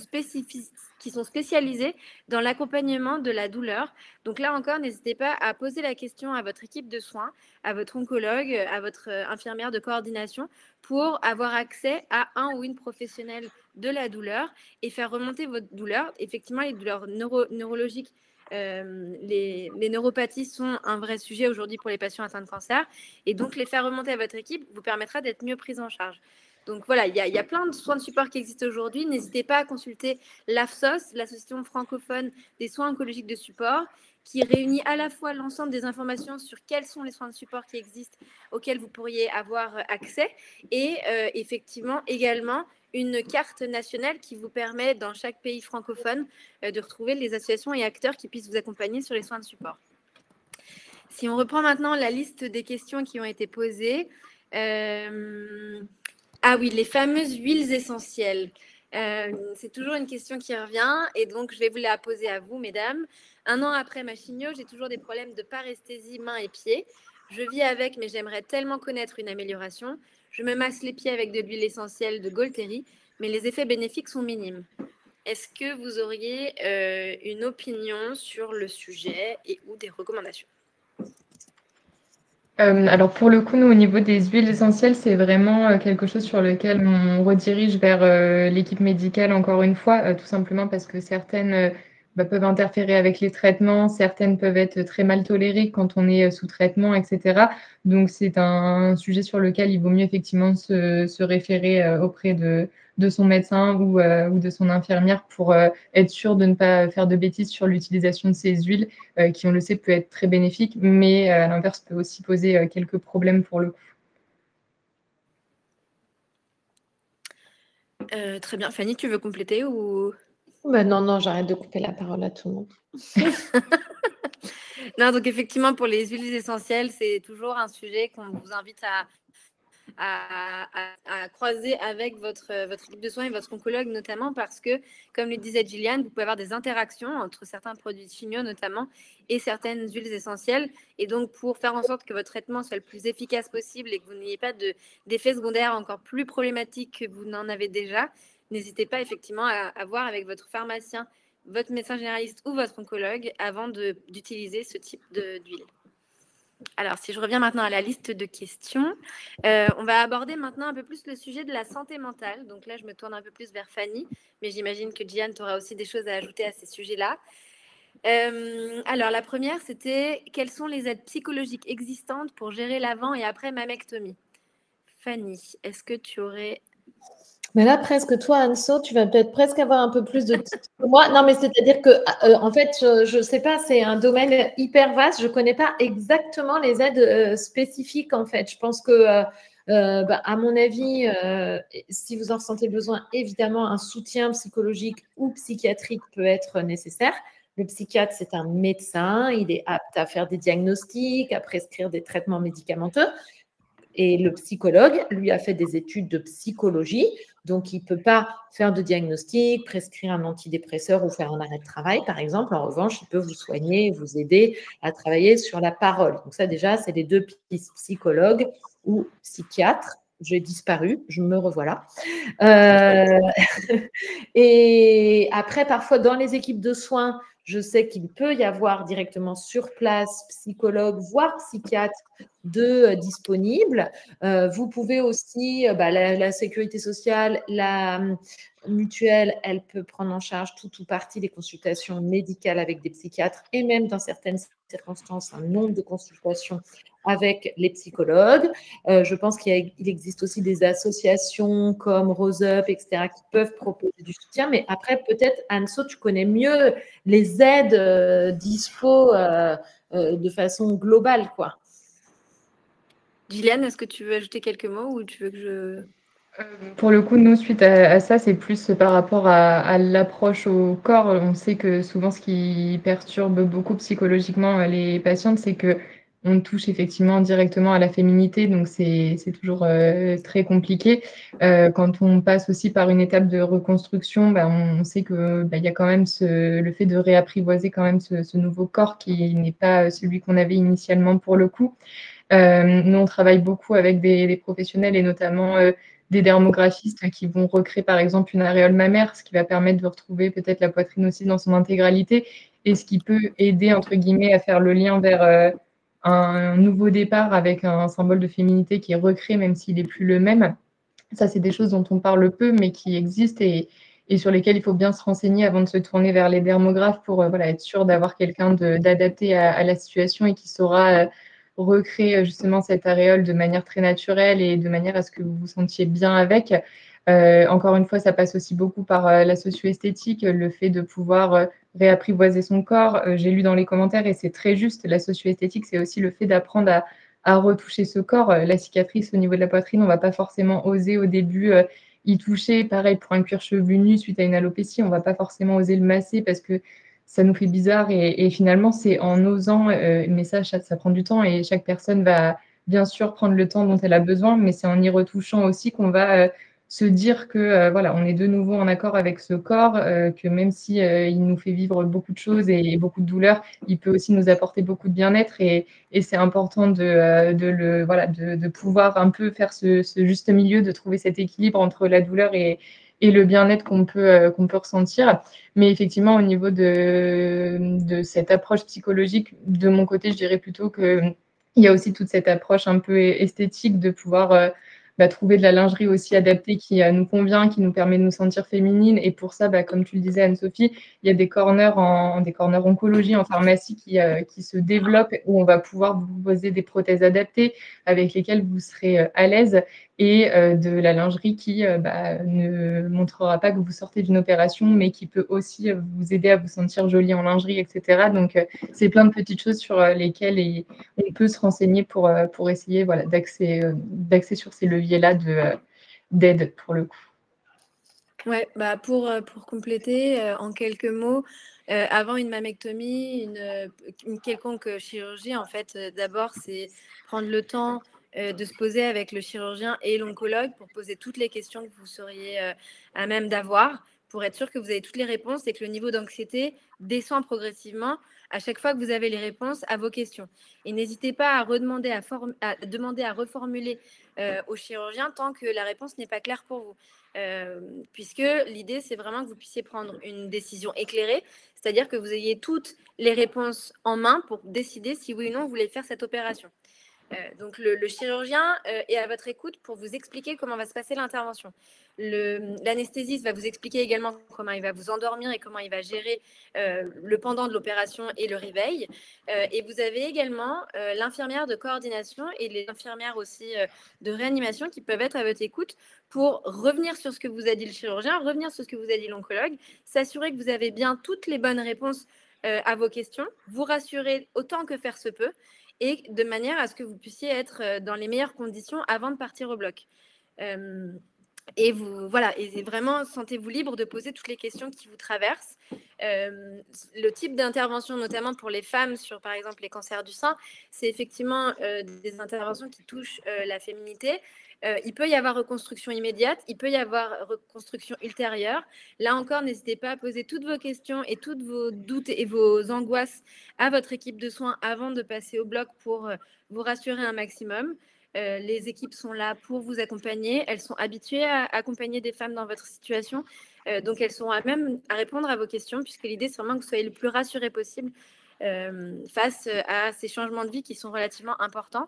spécialisés dans l'accompagnement de la douleur. Donc là encore, n'hésitez pas à poser la question à votre équipe de soins, à votre oncologue, à votre infirmière de coordination pour avoir accès à un ou une professionnelle de la douleur et faire remonter votre douleur. Effectivement, les douleurs neurologiques, les neuropathies sont un vrai sujet aujourd'hui pour les patients atteints de cancer. Et donc, les faire remonter à votre équipe vous permettra d'être mieux prise en charge. Donc voilà, il y a plein de soins de support qui existent aujourd'hui. N'hésitez pas à consulter l'AFSOS, l'Association francophone des soins oncologiques de support, qui réunit à la fois l'ensemble des informations sur quels sont les soins de support qui existent, auxquels vous pourriez avoir accès, et effectivement également une carte nationale qui vous permet, dans chaque pays francophone, de retrouver les associations et acteurs qui puissent vous accompagner sur les soins de support. Si on reprend maintenant la liste des questions qui ont été posées, ah oui, les fameuses huiles essentielles. C'est toujours une question qui revient et donc je vais vous la poser à vous, mesdames. 1 an après ma chimio, j'ai toujours des problèmes de paresthésie mains et pieds. Je vis avec, mais j'aimerais tellement connaître une amélioration. Je me masse les pieds avec de l'huile essentielle de Golteri, mais les effets bénéfiques sont minimes. Est-ce que vous auriez une opinion sur le sujet et ou des recommandations ? Alors pour le coup, nous, au niveau des huiles essentielles, c'est vraiment quelque chose sur lequel on redirige vers l'équipe médicale, encore une fois, tout simplement parce que certaines peuvent interférer avec les traitements, certaines peuvent être très mal tolérées quand on est sous traitement, etc. Donc c'est un sujet sur lequel il vaut mieux effectivement se référer auprès de son médecin ou de son infirmière pour être sûr de ne pas faire de bêtises sur l'utilisation de ces huiles qui, on le sait, peut être très bénéfique, mais à l'inverse peut aussi poser quelques problèmes pour le coup. Très bien. Fanny, tu veux compléter ou... Non, j'arrête de couper la parole à tout le monde. Non, donc effectivement, pour les huiles essentielles, c'est toujours un sujet qu'on vous invite à croiser avec votre équipe de soins et votre oncologue notamment parce que, comme le disait Gillian, vous pouvez avoir des interactions entre certains produits de chimio notamment et certaines huiles essentielles. Et donc, pour faire en sorte que votre traitement soit le plus efficace possible et que vous n'ayez pas d'effets secondaires encore plus problématiques que vous n'en avez déjà, n'hésitez pas effectivement à voir avec votre pharmacien, votre médecin généraliste ou votre oncologue avant d'utiliser ce type d'huile. Alors, si je reviens maintenant à la liste de questions, on va aborder maintenant un peu plus le sujet de la santé mentale. Donc là, je me tourne un peu plus vers Fanny, mais j'imagine que Gian, tu auras aussi des choses à ajouter à ces sujets-là. Alors, la première, c'était quelles sont les aides psychologiques existantes pour gérer l'avant et après mammectomie? Fanny, est-ce que tu aurais... Mais là, presque, toi, Anso, tu vas peut-être presque avoir un peu plus de titres que moi. Non, mais c'est-à-dire que, en fait, je ne sais pas, c'est un domaine hyper vaste. Je ne connais pas exactement les aides spécifiques, en fait. Je pense que, à mon avis, si vous en ressentez besoin, évidemment, un soutien psychologique ou psychiatrique peut être nécessaire. Le psychiatre, c'est un médecin. Il est apte à faire des diagnostics, à prescrire des traitements médicamenteux. Et le psychologue, lui, a fait des études de psychologie, donc il ne peut pas faire de diagnostic, prescrire un antidépresseur ou faire un arrêt de travail, par exemple. En revanche, il peut vous soigner, vous aider à travailler sur la parole. Donc ça, déjà, c'est les deux pistes, psychologue ou psychiatre. J'ai disparu, je me revoilà. Et après, parfois, dans les équipes de soins, je sais qu'il peut y avoir directement sur place psychologue, voire psychiatre disponibles. Vous pouvez aussi, la sécurité sociale, la mutuelle, elle peut prendre en charge tout ou partie des consultations médicales avec des psychiatres et même dans certaines circonstances, un nombre de consultations avec les psychologues. Je pense qu'il existe aussi des associations comme Rose Up, etc., qui peuvent proposer du soutien. Mais après, peut-être, Anso, tu connais mieux les aides dispo de façon globale, quoi. Gillian, est-ce que tu veux ajouter quelques mots ou tu veux que je... Pour le coup, nous, suite à ça, c'est plus par rapport à l'approche au corps. On sait que souvent, ce qui perturbe beaucoup psychologiquement les patientes, c'est qu'on touche effectivement directement à la féminité, donc c'est toujours très compliqué. Quand on passe aussi par une étape de reconstruction, on sait qu'il y a quand même le fait de réapprivoiser quand même ce nouveau corps qui n'est pas celui qu'on avait initialement pour le coup. Nous, on travaille beaucoup avec des professionnels et notamment des dermographistes qui vont recréer, par exemple, une aréole mammaire, ce qui va permettre de retrouver peut-être la poitrine aussi dans son intégralité et ce qui peut aider, entre guillemets, à faire le lien vers un nouveau départ avec un symbole de féminité qui est recréé, même s'il n'est plus le même. Ça, c'est des choses dont on parle peu, mais qui existent et sur lesquelles il faut bien se renseigner avant de se tourner vers les dermographes pour voilà, être sûr d'avoir quelqu'un d'adapté à la situation et qui saura recréer justement cette aréole de manière très naturelle et de manière à ce que vous vous sentiez bien avec. Encore une fois, ça passe aussi beaucoup par la socio-esthétique, le fait de pouvoir réapprivoiser son corps. J'ai lu dans les commentaires et c'est très juste, la socio-esthétique, c'est aussi le fait d'apprendre à retoucher ce corps. La cicatrice au niveau de la poitrine, on ne va pas forcément oser au début y toucher. Pareil pour un cuir chevelu nu suite à une alopécie, on ne va pas forcément oser le masser parce que ça nous fait bizarre. Et finalement, c'est en osant, mais ça prend du temps et chaque personne va bien sûr prendre le temps dont elle a besoin, mais c'est en y retouchant aussi qu'on va se dire que voilà, on est de nouveau en accord avec ce corps, que même si il nous fait vivre beaucoup de choses et beaucoup de douleurs, il peut aussi nous apporter beaucoup de bien-être et c'est important de pouvoir un peu faire ce juste milieu, de trouver cet équilibre entre la douleur et le bien-être qu'on peut ressentir. Mais effectivement, au niveau de cette approche psychologique, de mon côté, je dirais plutôt qu'il y a aussi toute cette approche un peu esthétique de pouvoir trouver de la lingerie aussi adaptée qui nous convient, qui nous permet de nous sentir féminines. Et pour ça, comme tu le disais, Anne-Sophie, il y a des corners oncologie en pharmacie qui se développent où on va pouvoir vous proposer des prothèses adaptées avec lesquelles vous serez à l'aise et de la lingerie qui ne montrera pas que vous sortez d'une opération, mais qui peut aussi vous aider à vous sentir jolie en lingerie, etc. Donc, c'est plein de petites choses sur lesquelles on peut se renseigner pour essayer d'axer sur ces leviers-là d'aide pour le coup. Ouais, pour compléter, en quelques mots, avant une mammectomie, une quelconque chirurgie, en fait, d'abord, c'est prendre le temps de se poser avec le chirurgien et l'oncologue pour poser toutes les questions que vous seriez à même d'avoir, pour être sûr que vous avez toutes les réponses et que le niveau d'anxiété descend progressivement à chaque fois que vous avez les réponses à vos questions. Et n'hésitez pas à demander à reformuler au chirurgien tant que la réponse n'est pas claire pour vous. Puisque l'idée, c'est vraiment que vous puissiez prendre une décision éclairée, c'est-à-dire que vous ayez toutes les réponses en main pour décider si oui ou non vous voulez faire cette opération. Donc, le chirurgien est à votre écoute pour vous expliquer comment va se passer l'intervention. L'anesthésiste va vous expliquer également comment il va vous endormir et comment il va gérer le pendant de l'opération et le réveil. Et vous avez également l'infirmière de coordination et les infirmières aussi de réanimation qui peuvent être à votre écoute pour revenir sur ce que vous a dit le chirurgien, revenir sur ce que vous a dit l'oncologue, s'assurer que vous avez bien toutes les bonnes réponses à vos questions, vous rassurer autant que faire se peut, et de manière à ce que vous puissiez être dans les meilleures conditions avant de partir au bloc. Et vraiment, sentez-vous libre de poser toutes les questions qui vous traversent. Le type d'intervention, notamment pour les femmes sur, par exemple, les cancers du sein, c'est effectivement des interventions qui touchent la féminité. Il peut y avoir reconstruction immédiate, il peut y avoir reconstruction ultérieure. Là encore, n'hésitez pas à poser toutes vos questions et toutes vos doutes et vos angoisses à votre équipe de soins avant de passer au bloc pour vous rassurer un maximum. Les équipes sont là pour vous accompagner. Elles sont habituées à accompagner des femmes dans votre situation. Donc, elles sont à même à répondre à vos questions, puisque l'idée, c'est vraiment que vous soyez le plus rassuré possible face à ces changements de vie qui sont relativement importants.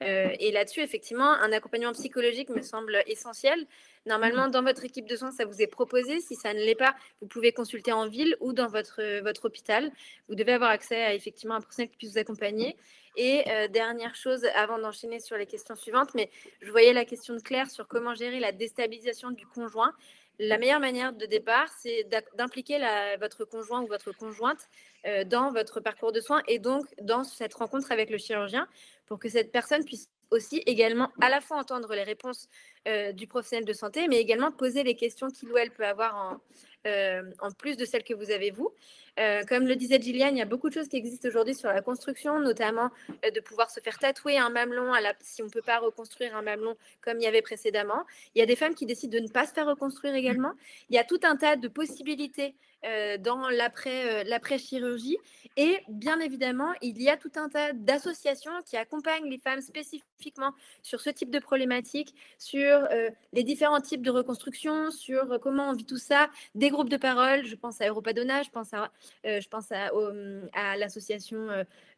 Et là-dessus, effectivement, un accompagnement psychologique me semble essentiel. Normalement, dans votre équipe de soins, ça vous est proposé. Si ça ne l'est pas, vous pouvez consulter en ville ou dans votre hôpital. Vous devez avoir accès à effectivement un professionnel qui puisse vous accompagner. Et dernière chose, avant d'enchaîner sur les questions suivantes, mais je voyais la question de Claire sur comment gérer la déstabilisation du conjoint. La meilleure manière de départ, c'est d'impliquer votre conjoint ou votre conjointe dans votre parcours de soins et donc dans cette rencontre avec le chirurgien pour que cette personne puisse aussi également à la fois entendre les réponses du professionnel de santé, mais également poser les questions qu'il ou elle peut avoir en plus de celles que vous avez vous. Comme le disait Gillian, il y a beaucoup de choses qui existent aujourd'hui sur la construction, notamment de pouvoir se faire tatouer un mamelon si on ne peut pas reconstruire un mamelon comme il y avait précédemment. Il y a des femmes qui décident de ne pas se faire reconstruire également. Il y a tout un tas de possibilités dans l'après-chirurgie. Et bien évidemment, il y a tout un tas d'associations qui accompagnent les femmes spécifiquement sur ce type de problématiques, sur les différents types de reconstruction, sur comment on vit tout ça, des groupes de parole. Je pense à Europadonna, je pense à l'association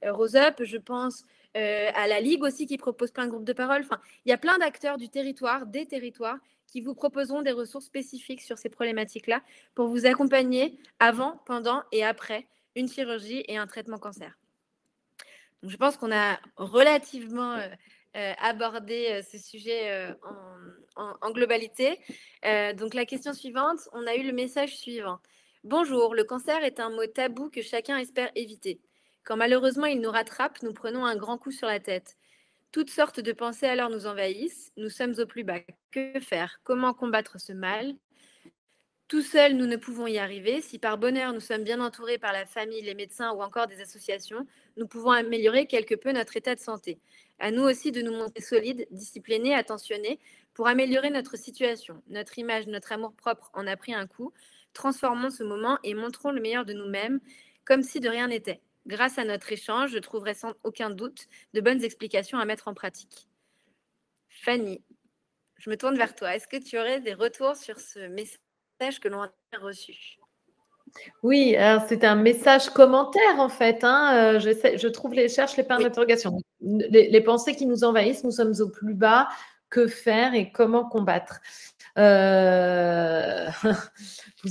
Rose Up, je pense à la Ligue aussi qui propose plein de groupes de parole. Enfin, il y a plein d'acteurs du territoire, des territoires, qui vous proposeront des ressources spécifiques sur ces problématiques-là pour vous accompagner avant, pendant et après une chirurgie et un traitement cancer. Donc, je pense qu'on a relativement abordé ce sujet en globalité. Donc, la question suivante, on a eu le message suivant. Bonjour, le cancer est un mot tabou que chacun espère éviter. Quand malheureusement il nous rattrape, nous prenons un grand coup sur la tête. Toutes sortes de pensées alors nous envahissent. Nous sommes au plus bas. Que faire? Comment combattre ce mal? Tout seuls, nous ne pouvons y arriver. Si par bonheur, nous sommes bien entourés par la famille, les médecins ou encore des associations, nous pouvons améliorer quelque peu notre état de santé. À nous aussi de nous montrer solides, disciplinés, attentionnés pour améliorer notre situation. Notre image, notre amour-propre en a pris un coup. Transformons ce moment et montrons le meilleur de nous-mêmes comme si de rien n'était. Grâce à notre échange, je trouverai sans aucun doute de bonnes explications à mettre en pratique. Fanny, je me tourne vers toi. Est-ce que tu aurais des retours sur ce message que l'on a reçu? Oui, alors c'est un message commentaire en fait. Je cherche les points d'interrogation. Les pensées qui nous envahissent, nous sommes au plus bas. Que faire et comment combattre? Vous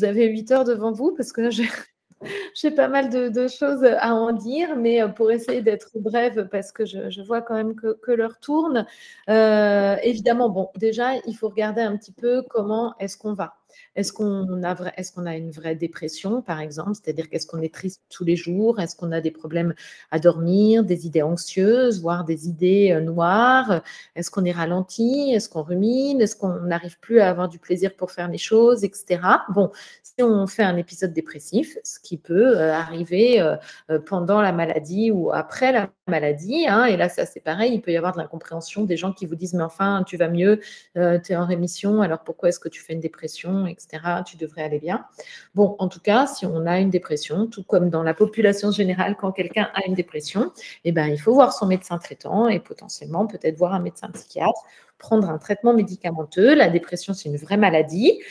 avez 8 heures devant vous parce que là, j'ai pas mal de choses à en dire, mais pour essayer d'être brève, parce que je vois quand même que l'heure tourne. Évidemment, bon, déjà, il faut regarder un petit peu comment est-ce qu'on va. Est-ce qu'on a une vraie dépression, par exemple? C'est-à-dire qu'est-ce qu'on est triste tous les jours? Est-ce qu'on a des problèmes à dormir, des idées anxieuses, voire des idées noires? Est-ce qu'on est ralenti? Est-ce qu'on rumine? Est-ce qu'on n'arrive plus à avoir du plaisir pour faire les choses, etc. Bon, si on fait un épisode dépressif, ce qui peut arriver pendant la maladie ou après la maladie, et là, ça, c'est pareil, il peut y avoir de l'incompréhension, des gens qui vous disent « mais enfin, tu vas mieux, tu es en rémission, alors pourquoi est-ce que tu fais une dépression, etc. Tu devrais aller bien. » Bon, en tout cas, si on a une dépression, tout comme dans la population générale, quand quelqu'un a une dépression, il faut voir son médecin traitant et potentiellement peut-être voir un médecin psychiatre, prendre un traitement médicamenteux. La dépression, c'est une vraie maladie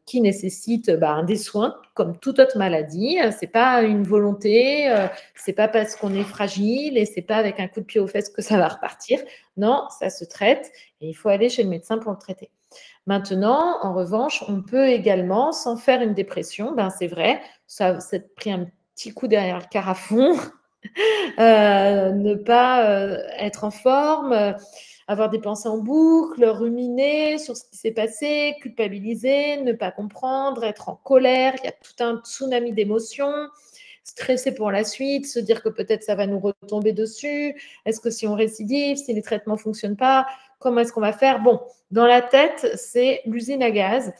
qui nécessite des soins comme toute autre maladie. C'est pas une volonté, c'est pas parce qu'on est fragile et c'est pas avec un coup de pied aux fesses que ça va repartir. Non, ça se traite et il faut aller chez le médecin pour le traiter. Maintenant, en revanche, on peut également, sans faire une dépression, c'est vrai, ça s'est pris un petit coup derrière le carafon, ne pas être en forme, avoir des pensées en boucle, ruminer sur ce qui s'est passé, culpabiliser, ne pas comprendre, être en colère. Il y a tout un tsunami d'émotions, stresser pour la suite, se dire que peut-être ça va nous retomber dessus. Est-ce que si on récidive, si les traitements ne fonctionnent pas, comment est-ce qu'on va faire? Bon, dans la tête, c'est l'usine à gaz.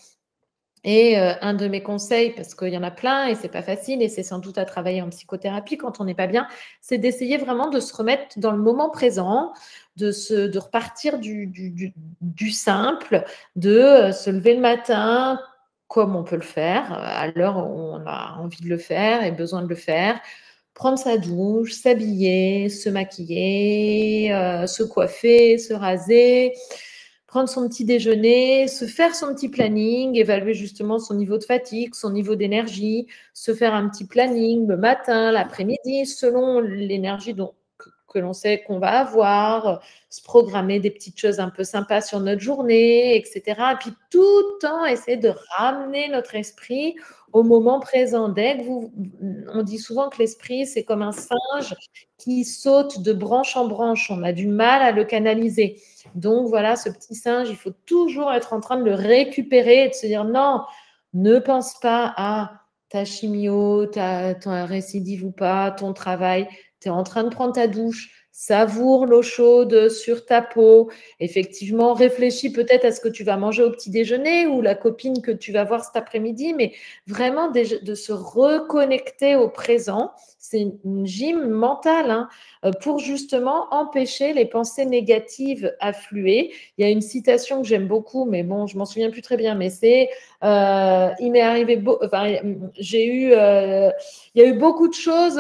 Et un de mes conseils, parce qu'il y en a plein et c'est pas facile et c'est sans doute à travailler en psychothérapie quand on n'est pas bien, c'est d'essayer vraiment de se remettre dans le moment présent, de repartir du simple, de se lever le matin comme on peut le faire, à l'heure où on a envie de le faire et besoin de le faire, prendre sa douche, s'habiller, se maquiller, se coiffer, se raser, prendre son petit déjeuner, se faire son petit planning, évaluer justement son niveau de fatigue, son niveau d'énergie, se faire un petit planning le matin, l'après-midi, selon l'énergie que l'on sait qu'on va avoir, se programmer des petites choses un peu sympas sur notre journée, etc. Et puis tout le temps, essayer de ramener notre esprit au moment présent. On dit souvent que l'esprit, c'est comme un singe qui saute de branche en branche. On a du mal à le canaliser. Donc voilà, ce petit singe, il faut toujours être en train de le récupérer et de se dire non, ne pense pas à ta chimio, ton récidive ou pas, ton travail. Tu es en train de prendre ta douche, Savoure l'eau chaude sur ta peau. Effectivement, réfléchis peut-être à ce que tu vas manger au petit déjeuner ou la copine que tu vas voir cet après-midi, mais vraiment de se reconnecter au présent. C'est une gym mentale, hein, pour justement empêcher les pensées négatives à fluer. Il y a une citation que j'aime beaucoup, mais bon, je m'en souviens plus très bien, mais c'est il m'est arrivé, il y a eu beaucoup de choses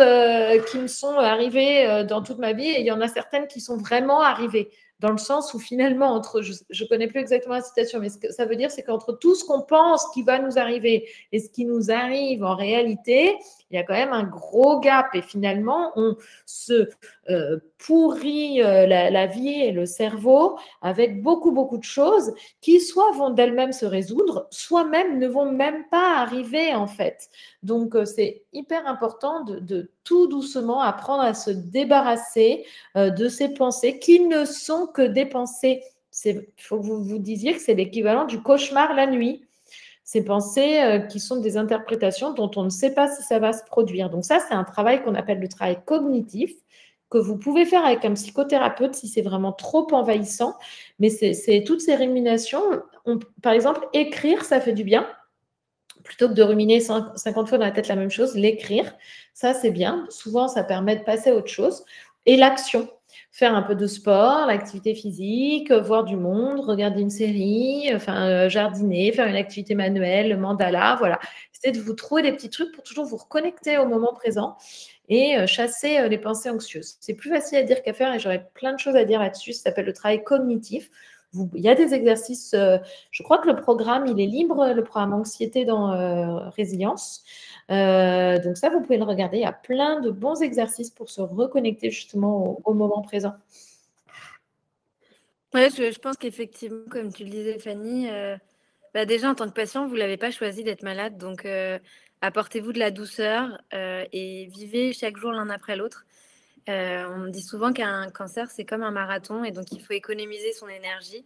qui me sont arrivées dans toute ma vie et il y en a certaines qui sont vraiment arrivées. Dans le sens où finalement, je ne connais plus exactement la citation, mais ce que ça veut dire, c'est qu'entre tout ce qu'on pense qui va nous arriver et ce qui nous arrive en réalité, il y a quand même un gros gap. Et finalement, on se pourrit la vie et le cerveau avec beaucoup, beaucoup de choses qui soit vont d'elles-mêmes se résoudre, soit même ne vont même pas arriver en fait. Donc, c'est hyper important de tout doucement apprendre à se débarrasser de ces pensées qui ne sont que des pensées. Il faut que vous vous disiez que c'est l'équivalent du cauchemar la nuit. Ces pensées qui sont des interprétations dont on ne sait pas si ça va se produire. Donc ça, c'est un travail qu'on appelle le travail cognitif, que vous pouvez faire avec un psychothérapeute si c'est vraiment trop envahissant. Mais c'est toutes ces ruminations. Par exemple, écrire, ça fait du bien. Plutôt que de ruminer 50 fois dans la tête la même chose, l'écrire, ça c'est bien. Souvent, ça permet de passer à autre chose. Et l'action, faire un peu de sport, l'activité physique, voir du monde, regarder une série, jardiner, faire une activité manuelle, le mandala, voilà. C'est de vous trouver des petits trucs pour toujours vous reconnecter au moment présent et chasser les pensées anxieuses. C'est plus facile à dire qu'à faire et j'aurais plein de choses à dire là-dessus. Ça s'appelle le travail cognitif. Il y a des exercices, je crois que le programme, il est libre, le programme anxiété dans Résilience. Donc ça, vous pouvez le regarder. Il y a plein de bons exercices pour se reconnecter justement au moment présent. Ouais, je pense qu'effectivement, comme tu le disais, Fanny, déjà en tant que patient, vous ne l'avez pas choisi d'être malade. Donc, apportez-vous de la douceur et vivez chaque jour l'un après l'autre. On me dit souvent qu'un cancer, c'est comme un marathon et donc il faut économiser son énergie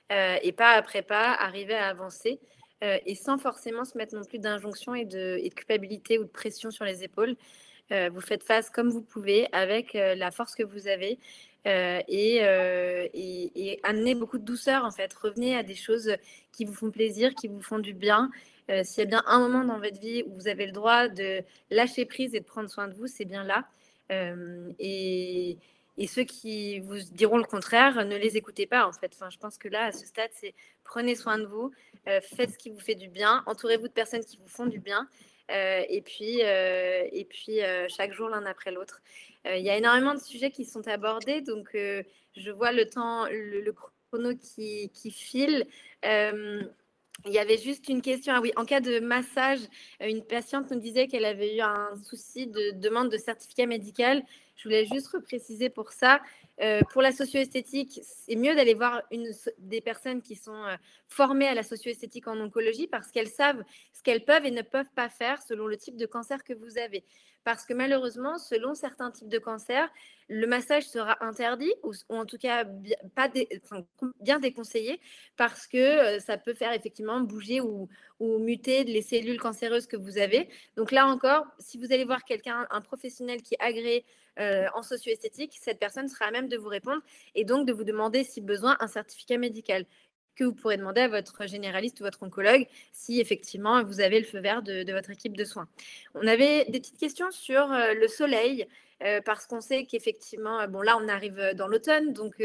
et pas après pas arriver à avancer et sans forcément se mettre non plus d'injonction et de culpabilité ou de pression sur les épaules. Vous faites face comme vous pouvez avec la force que vous avez et amenez beaucoup de douceur en fait. Revenez à des choses qui vous font plaisir, qui vous font du bien. S'il y a bien un moment dans votre vie où vous avez le droit de lâcher prise et de prendre soin de vous, c'est bien là. Et ceux qui vous diront le contraire, ne les écoutez pas en fait. Enfin, je pense que là, à ce stade, c'est prenez soin de vous, faites ce qui vous fait du bien, entourez-vous de personnes qui vous font du bien. Et puis chaque jour l'un après l'autre. Il y a énormément de sujets qui sont abordés, donc je vois le temps, le chrono qui file. Il y avait juste une question. Ah oui, en cas de massage, une patiente nous disait qu'elle avait eu un souci de demande de certificat médical. Je voulais juste repréciser pour ça. Pour la socio-esthétique, c'est mieux d'aller voir des personnes qui sont formées à la socio-esthétique en oncologie parce qu'elles savent ce qu'elles peuvent et ne peuvent pas faire selon le type de cancer que vous avez. Parce que malheureusement, selon certains types de cancers, le massage sera interdit ou en tout cas bien déconseillé parce que ça peut faire effectivement bouger ou muter les cellules cancéreuses que vous avez. Donc là encore, si vous allez voir quelqu'un, un professionnel qui est agréé en socio-esthétique, cette personne sera à même de vous répondre et donc de vous demander si besoin un certificat médical que vous pourrez demander à votre généraliste ou votre oncologue si effectivement vous avez le feu vert de votre équipe de soins. On avait des petites questions sur le soleil parce qu'on sait qu'effectivement, bon là on arrive dans l'automne, donc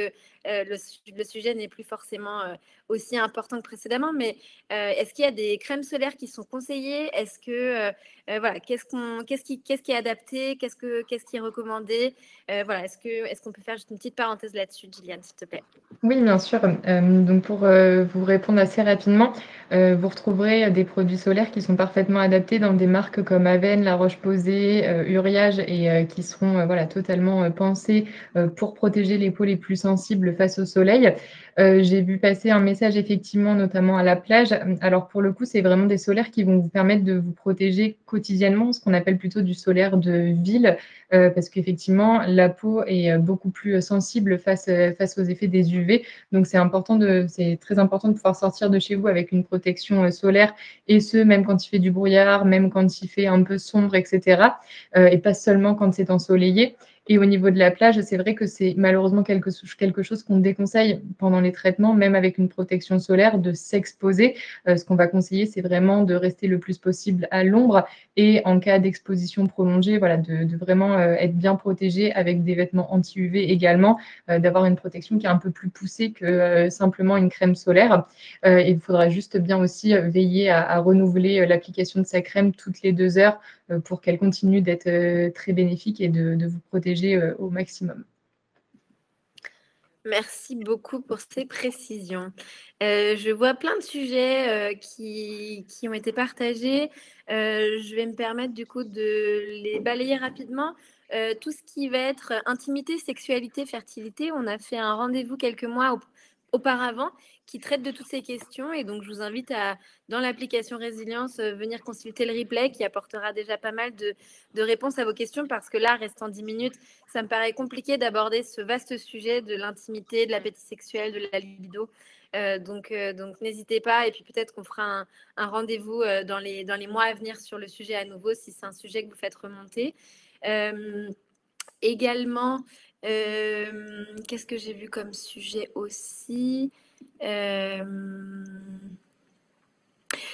le sujet n'est plus forcément aussi important que précédemment, mais est-ce qu'il y a des crèmes solaires qui sont conseillées? Est-ce que voilà, qu'est-ce qui est adapté? Qu'est-ce qui est recommandé? Voilà, est-ce qu'on peut faire juste une petite parenthèse là-dessus, Gilliane, s'il te plaît? Oui, bien sûr. Donc pour vous répondre assez rapidement, vous retrouverez des produits solaires qui sont parfaitement adaptés dans des marques comme Avène, La Roche-Posay, Uriage et qui seront voilà, totalement pensés pour protéger les peaux les plus sensibles face au soleil. J'ai vu passer un message effectivement, notamment à la plage. Alors pour le coup, c'est vraiment des solaires qui vont vous permettre de vous protéger quotidiennement, ce qu'on appelle plutôt du solaire de ville, parce qu'effectivement, la peau est beaucoup plus sensible face aux effets des UV. Donc c'est très important de pouvoir sortir de chez vous avec une protection solaire, et ce, même quand il fait du brouillard, même quand il fait un peu sombre, etc. Et pas seulement quand c'est ensoleillé. Et au niveau de la plage, c'est vrai que c'est malheureusement quelque chose qu'on déconseille pendant les traitements, même avec une protection solaire, de s'exposer. Ce qu'on va conseiller, c'est vraiment de rester le plus possible à l'ombre et en cas d'exposition prolongée, voilà, de vraiment, être bien protégé avec des vêtements anti-UV également, d'avoir une protection qui est un peu plus poussée que, simplement une crème solaire. Il faudra juste bien aussi, veiller à renouveler, l'application de sa crème toutes les 2 heures, pour qu'elle continue d'être, très bénéfique et de vous protéger, au maximum. Merci beaucoup pour ces précisions. Je vois plein de sujets qui ont été partagés. Je vais me permettre du coup de les balayer rapidement. Tout ce qui va être intimité, sexualité, fertilité, on a fait un rendez-vous quelques mois auparavant qui traite de toutes ces questions. Et donc, je vous invite à, dans l'application Résilience, venir consulter le replay qui apportera déjà pas mal de réponses à vos questions parce que là, restant 10 minutes, ça me paraît compliqué d'aborder ce vaste sujet de l'intimité, de l'appétit sexuel, de la libido. Donc n'hésitez pas. Et puis peut-être qu'on fera un rendez-vous dans les mois à venir sur le sujet à nouveau si c'est un sujet que vous faites remonter. Également, qu'est-ce que j'ai vu comme sujet aussi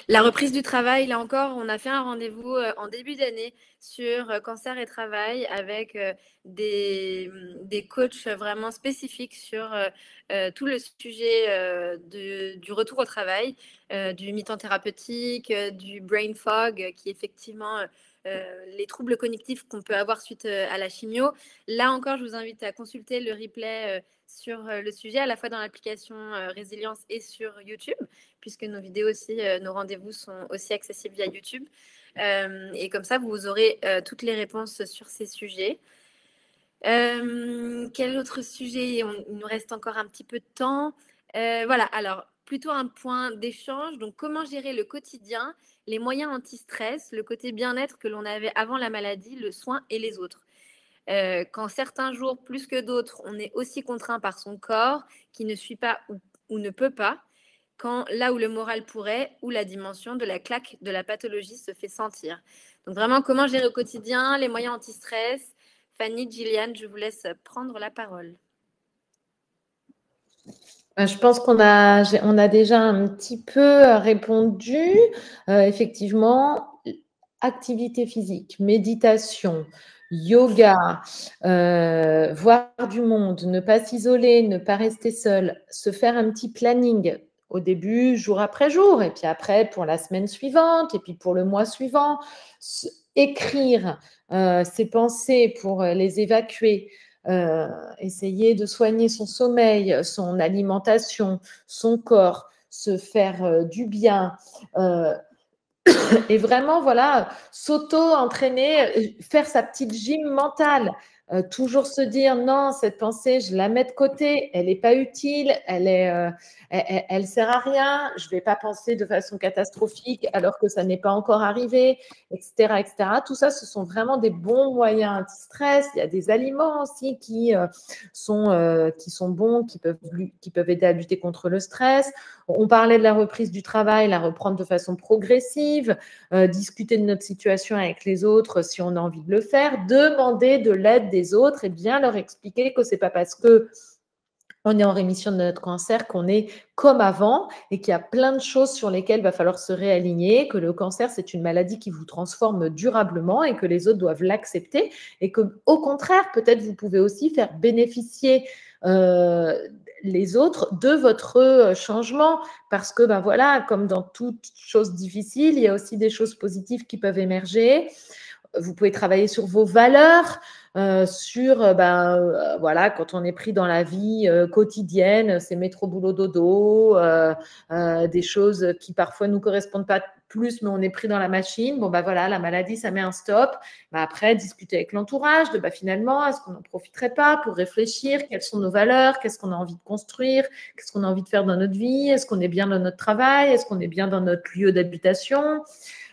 la reprise du travail, là encore, on a fait un rendez-vous en début d'année sur cancer et travail avec des coachs vraiment spécifiques sur tout le sujet du retour au travail, du mi-temps thérapeutique, du brain fog, qui est effectivement les troubles cognitifs qu'on peut avoir suite à la chimio. Là encore, je vous invite à consulter le replay sur le sujet, à la fois dans l'application Résilience et sur YouTube, puisque nos vidéos aussi, nos rendez-vous sont aussi accessibles via YouTube. Et comme ça, vous aurez toutes les réponses sur ces sujets. Quel autre sujet? Il nous reste encore un petit peu de temps. Voilà, alors plutôt un point d'échange. Donc, comment gérer le quotidien, les moyens anti-stress, le côté bien-être que l'on avait avant la maladie, le soin et les autres. Quand certains jours, plus que d'autres, on est aussi contraint par son corps qui ne suit pas ou ne peut pas, quand là où le moral pourrait, ou la dimension de la claque de la pathologie se fait sentir. Donc vraiment, comment gérer au quotidien, les moyens anti-stress. Fanny, Gilliane, je vous laisse prendre la parole. Je pense qu'on a déjà un petit peu répondu. Effectivement, activité physique, méditation, yoga, voir du monde, ne pas s'isoler, ne pas rester seul, se faire un petit planning au début, jour après jour, et puis après pour la semaine suivante, et puis pour le mois suivant, écrire ses pensées pour les évacuer, essayer de soigner son sommeil, son alimentation, son corps, se faire du bien, et vraiment, voilà, s'auto-entraîner, faire sa petite gym mentale. Toujours se dire non, cette pensée, je la mets de côté, elle n'est pas utile, elle sert à rien, je ne vais pas penser de façon catastrophique alors que ça n'est pas encore arrivé, etc., etc. Tout ça, ce sont vraiment des bons moyens anti-stress. Il y a des aliments aussi qui sont bons, qui peuvent aider à lutter contre le stress. On parlait de la reprise du travail, la reprendre de façon progressive, discuter de notre situation avec les autres si on a envie de le faire, demander de l'aide des autres et bien leur expliquer que ce n'est pas parce que on est en rémission de notre cancer qu'on est comme avant et qu'il y a plein de choses sur lesquelles il va falloir se réaligner, que le cancer, c'est une maladie qui vous transforme durablement et que les autres doivent l'accepter et qu'au contraire, peut-être vous pouvez aussi faire bénéficier les autres de votre changement parce que, ben voilà, comme dans toute chose difficile, il y a aussi des choses positives qui peuvent émerger. Vous pouvez travailler sur vos valeurs, voilà, quand on est pris dans la vie quotidienne, c'est métro, boulot, dodo, des choses qui parfois ne nous correspondent pas plus, mais on est pris dans la machine. Bon, voilà, la maladie, ça met un stop. Après, discuter avec l'entourage de finalement, est-ce qu'on n'en profiterait pas pour réfléchir quelles sont nos valeurs, qu'est-ce qu'on a envie de construire, qu'est-ce qu'on a envie de faire dans notre vie, est-ce qu'on est bien dans notre travail, est-ce qu'on est bien dans notre lieu d'habitation,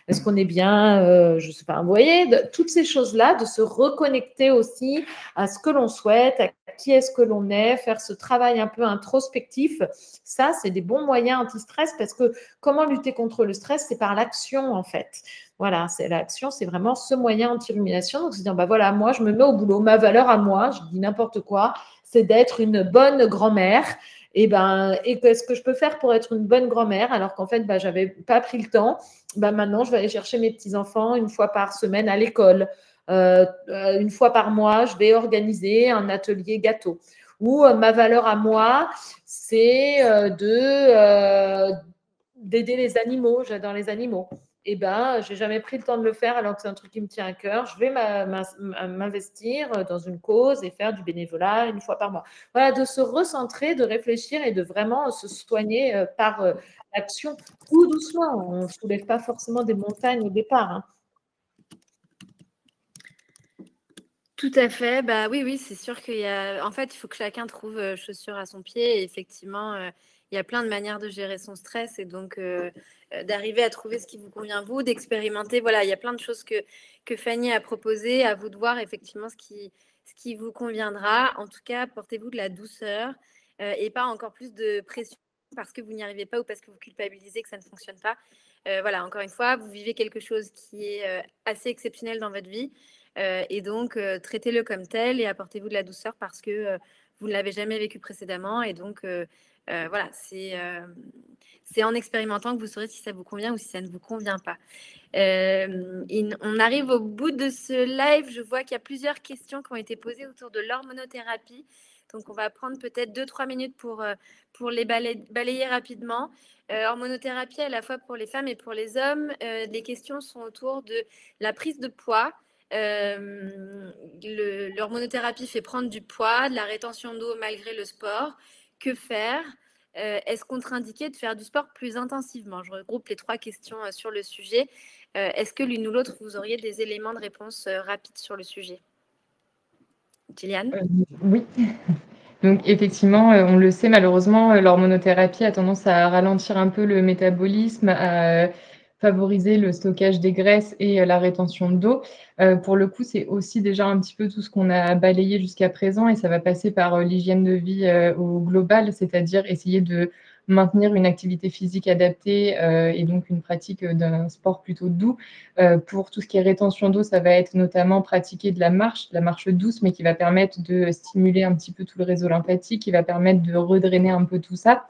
est-ce qu'on est bien, je ne sais pas, vous voyez, toutes ces choses-là, de se reconnecter aussi à ce que l'on souhaite, à qui est-ce que l'on est, faire ce travail un peu introspectif, ça, c'est des bons moyens anti-stress parce que comment lutter contre le stress, c'est par l'action en fait. Voilà, l'action, c'est vraiment ce moyen anti-rumination. Donc, c'est dire, bah voilà, moi, je me mets au boulot. Ma valeur à moi, je dis n'importe quoi, c'est d'être une bonne grand-mère. Et qu'est-ce que je peux faire pour être une bonne grand-mère alors qu'en fait, j'avais pas pris le temps. Maintenant, je vais aller chercher mes petits-enfants une fois par semaine à l'école. Une fois par mois, je vais organiser un atelier gâteau. Ou ma valeur à moi, c'est d'aider les animaux. J'adore les animaux. Je n'ai jamais pris le temps de le faire alors que c'est un truc qui me tient à cœur. Je vais m'investir dans une cause et faire du bénévolat une fois par mois. Voilà, de se recentrer, de réfléchir et de vraiment se soigner par l'action tout doucement. On ne soulève pas forcément des montagnes au départ. Hein. Tout à fait. Oui, c'est sûr qu'il y a. En fait, il faut que chacun trouve chaussure à son pied. Et effectivement, il y a plein de manières de gérer son stress et donc d'arriver à trouver ce qui vous convient vous, d'expérimenter. Voilà, il y a plein de choses que Fanny a proposées. À vous de voir effectivement ce qui vous conviendra. En tout cas, portez-vous de la douceur et pas encore plus de pression parce que vous n'y arrivez pas ou parce que vous culpabilisez que ça ne fonctionne pas. Voilà, encore une fois, vous vivez quelque chose qui est assez exceptionnel dans votre vie. Et donc, traitez-le comme tel et apportez-vous de la douceur parce que vous ne l'avez jamais vécu précédemment. Et donc, voilà, c'est en expérimentant que vous saurez si ça vous convient ou si ça ne vous convient pas. On arrive au bout de ce live. Je vois qu'il y a plusieurs questions qui ont été posées autour de l'hormonothérapie. Donc, on va prendre peut-être 2-3 minutes pour les balayer rapidement. Hormonothérapie à la fois pour les femmes et pour les hommes. Les questions sont autour de la prise de poids. L'hormonothérapie fait prendre du poids, de la rétention d'eau malgré le sport. Que faire? Est-ce contre-indiqué de faire du sport plus intensivement? Je regroupe les 3 questions sur le sujet. Est-ce que l'une ou l'autre, vous auriez des éléments de réponse rapides sur le sujet? Gilliane? Oui. Donc effectivement, on le sait malheureusement, l'hormonothérapie a tendance à ralentir un peu le métabolisme, à favoriser le stockage des graisses et la rétention d'eau. Pour le coup, c'est aussi déjà un petit peu tout ce qu'on a balayé jusqu'à présent et ça va passer par l'hygiène de vie au global, c'est-à-dire essayer de maintenir une activité physique adaptée et donc une pratique d'un sport plutôt doux. Pour tout ce qui est rétention d'eau, ça va être notamment pratiquer de la marche douce, mais qui va permettre de stimuler un petit peu tout le réseau lymphatique, qui va permettre de redrainer un peu tout ça.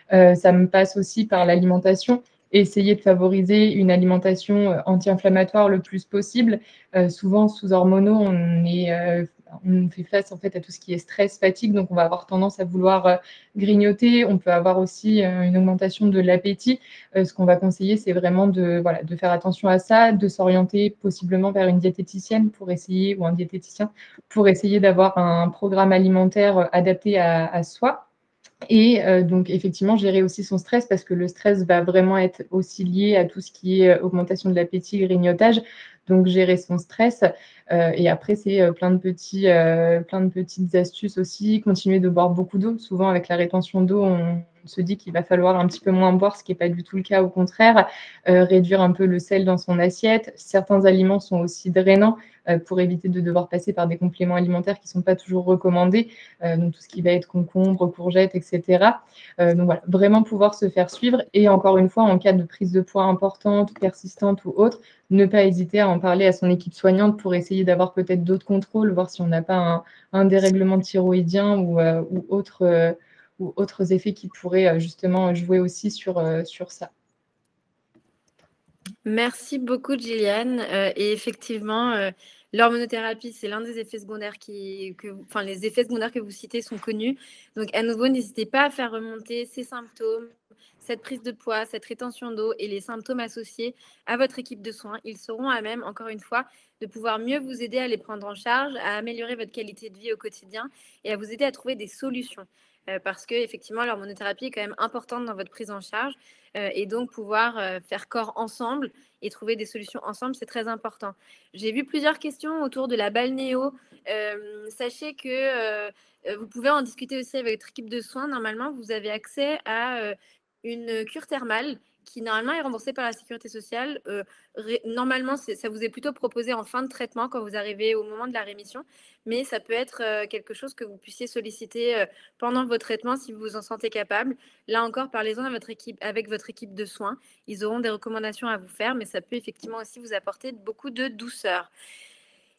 Ça me passe aussi par l'alimentation. Essayer de favoriser une alimentation anti-inflammatoire le plus possible. Souvent, sous hormonaux, on fait face en fait à tout ce qui est stress, fatigue, donc on va avoir tendance à vouloir grignoter. On peut avoir aussi une augmentation de l'appétit. Ce qu'on va conseiller, c'est vraiment de faire attention à ça, de s'orienter possiblement vers une diététicienne pour essayer, ou un diététicien, pour essayer d'avoir un programme alimentaire adapté à soi. Et donc effectivement, gérer aussi son stress parce que le stress va vraiment être aussi lié à tout ce qui est augmentation de l'appétit, grignotage. Donc gérer son stress et après c'est plein de petites astuces aussi, continuer de boire beaucoup d'eau. Souvent avec la rétention d'eau, on se dit qu'il va falloir un petit peu moins boire, ce qui est pas du tout le cas, au contraire. Réduire un peu le sel dans son assiette. Certains aliments sont aussi drainants pour éviter de devoir passer par des compléments alimentaires qui sont pas toujours recommandés. Donc tout ce qui va être concombre, courgettes, etc. Donc voilà, vraiment pouvoir se faire suivre et encore une fois, en cas de prise de poids importante, persistante ou autre, ne pas hésiter à en parler à son équipe soignante pour essayer d'avoir peut-être d'autres contrôles, voir si on n'a pas un dérèglement thyroïdien ou autres effets qui pourraient justement jouer aussi sur ça. Merci beaucoup, Gilliane. Et effectivement, l'hormonothérapie, c'est l'un des effets secondaires les effets secondaires que vous citez sont connus. Donc, à nouveau, n'hésitez pas à faire remonter ces symptômes, cette prise de poids, cette rétention d'eau et les symptômes associés à votre équipe de soins. Ils seront à même, encore une fois, de pouvoir mieux vous aider à les prendre en charge, à améliorer votre qualité de vie au quotidien et à vous aider à trouver des solutions. Parce que effectivement, l'hormonothérapie est quand même importante dans votre prise en charge. Et donc, pouvoir faire corps ensemble et trouver des solutions ensemble, c'est très important. J'ai vu plusieurs questions autour de la balnéo. Sachez que vous pouvez en discuter aussi avec votre équipe de soins. Normalement, vous avez accès à une cure thermale qui normalement est remboursé par la sécurité sociale. Normalement, ça vous est plutôt proposé en fin de traitement quand vous arrivez au moment de la rémission, mais ça peut être quelque chose que vous puissiez solliciter pendant vos traitements si vous vous en sentez capable. Là encore, parlez-en avec votre équipe de soins. Ils auront des recommandations à vous faire, mais ça peut effectivement aussi vous apporter beaucoup de douceur.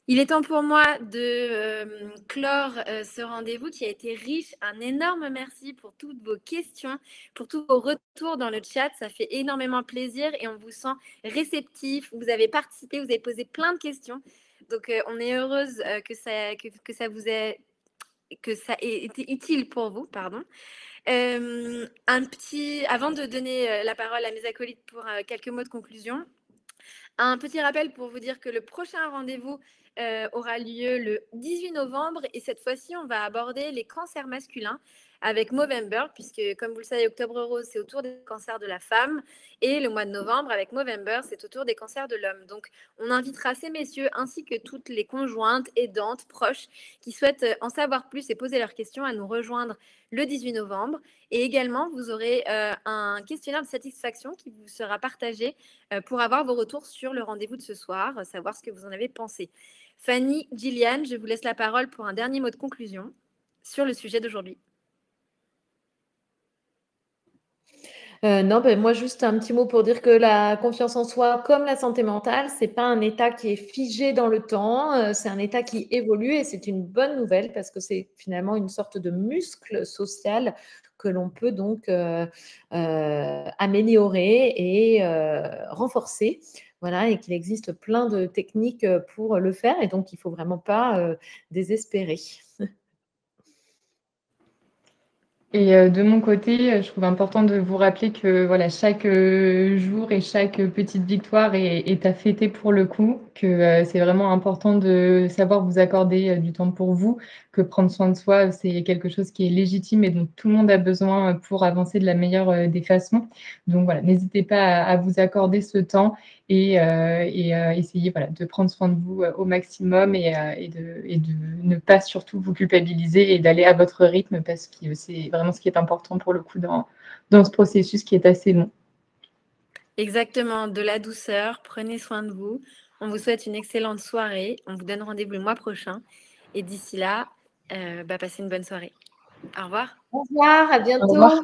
Il est temps pour moi de clore ce rendez-vous qui a été riche. Un énorme merci pour toutes vos questions, pour tous vos retours dans le chat. Ça fait énormément plaisir et on vous sent réceptif. Vous avez participé, vous avez posé plein de questions. Donc, on est heureuse que ça ait été utile pour vous. Pardon. Avant de donner la parole à mes acolytes pour quelques mots de conclusion, un petit rappel pour vous dire que le prochain rendez-vous aura lieu le 18 novembre et cette fois-ci, on va aborder les cancers masculins avec Movember, puisque comme vous le savez, Octobre Rose, c'est autour des cancers de la femme et le mois de novembre avec Movember, c'est autour des cancers de l'homme. Donc, on invitera ces messieurs ainsi que toutes les conjointes, aidantes, proches qui souhaitent en savoir plus et poser leurs questions à nous rejoindre le 18 novembre. Et également, vous aurez un questionnaire de satisfaction qui vous sera partagé pour avoir vos retours sur le rendez-vous de ce soir, savoir ce que vous en avez pensé. Fanny, Gillian, je vous laisse la parole pour un dernier mot de conclusion sur le sujet d'aujourd'hui. Non, moi, juste un petit mot pour dire que la confiance en soi, comme la santé mentale, c'est pas un état qui est figé dans le temps, c'est un état qui évolue et c'est une bonne nouvelle parce que c'est finalement une sorte de muscle social que l'on peut donc améliorer et renforcer. Voilà, et qu'il existe plein de techniques pour le faire et donc il ne faut vraiment pas désespérer. Et de mon côté, je trouve important de vous rappeler que voilà, chaque jour et chaque petite victoire est à fêter pour le coup, que c'est vraiment important de savoir vous accorder du temps pour vous, que prendre soin de soi, c'est quelque chose qui est légitime et dont tout le monde a besoin pour avancer de la meilleure des façons. Donc voilà, n'hésitez pas à vous accorder ce temps et essayez voilà, de prendre soin de vous au maximum et de ne pas surtout vous culpabiliser et d'aller à votre rythme parce que c'est vraiment ce qui est important pour le coup dans ce processus qui est assez long. Exactement, de la douceur, prenez soin de vous. On vous souhaite une excellente soirée. On vous donne rendez-vous le mois prochain. Et d'ici là, passez une bonne soirée. Au revoir. Au revoir, à bientôt. Au revoir.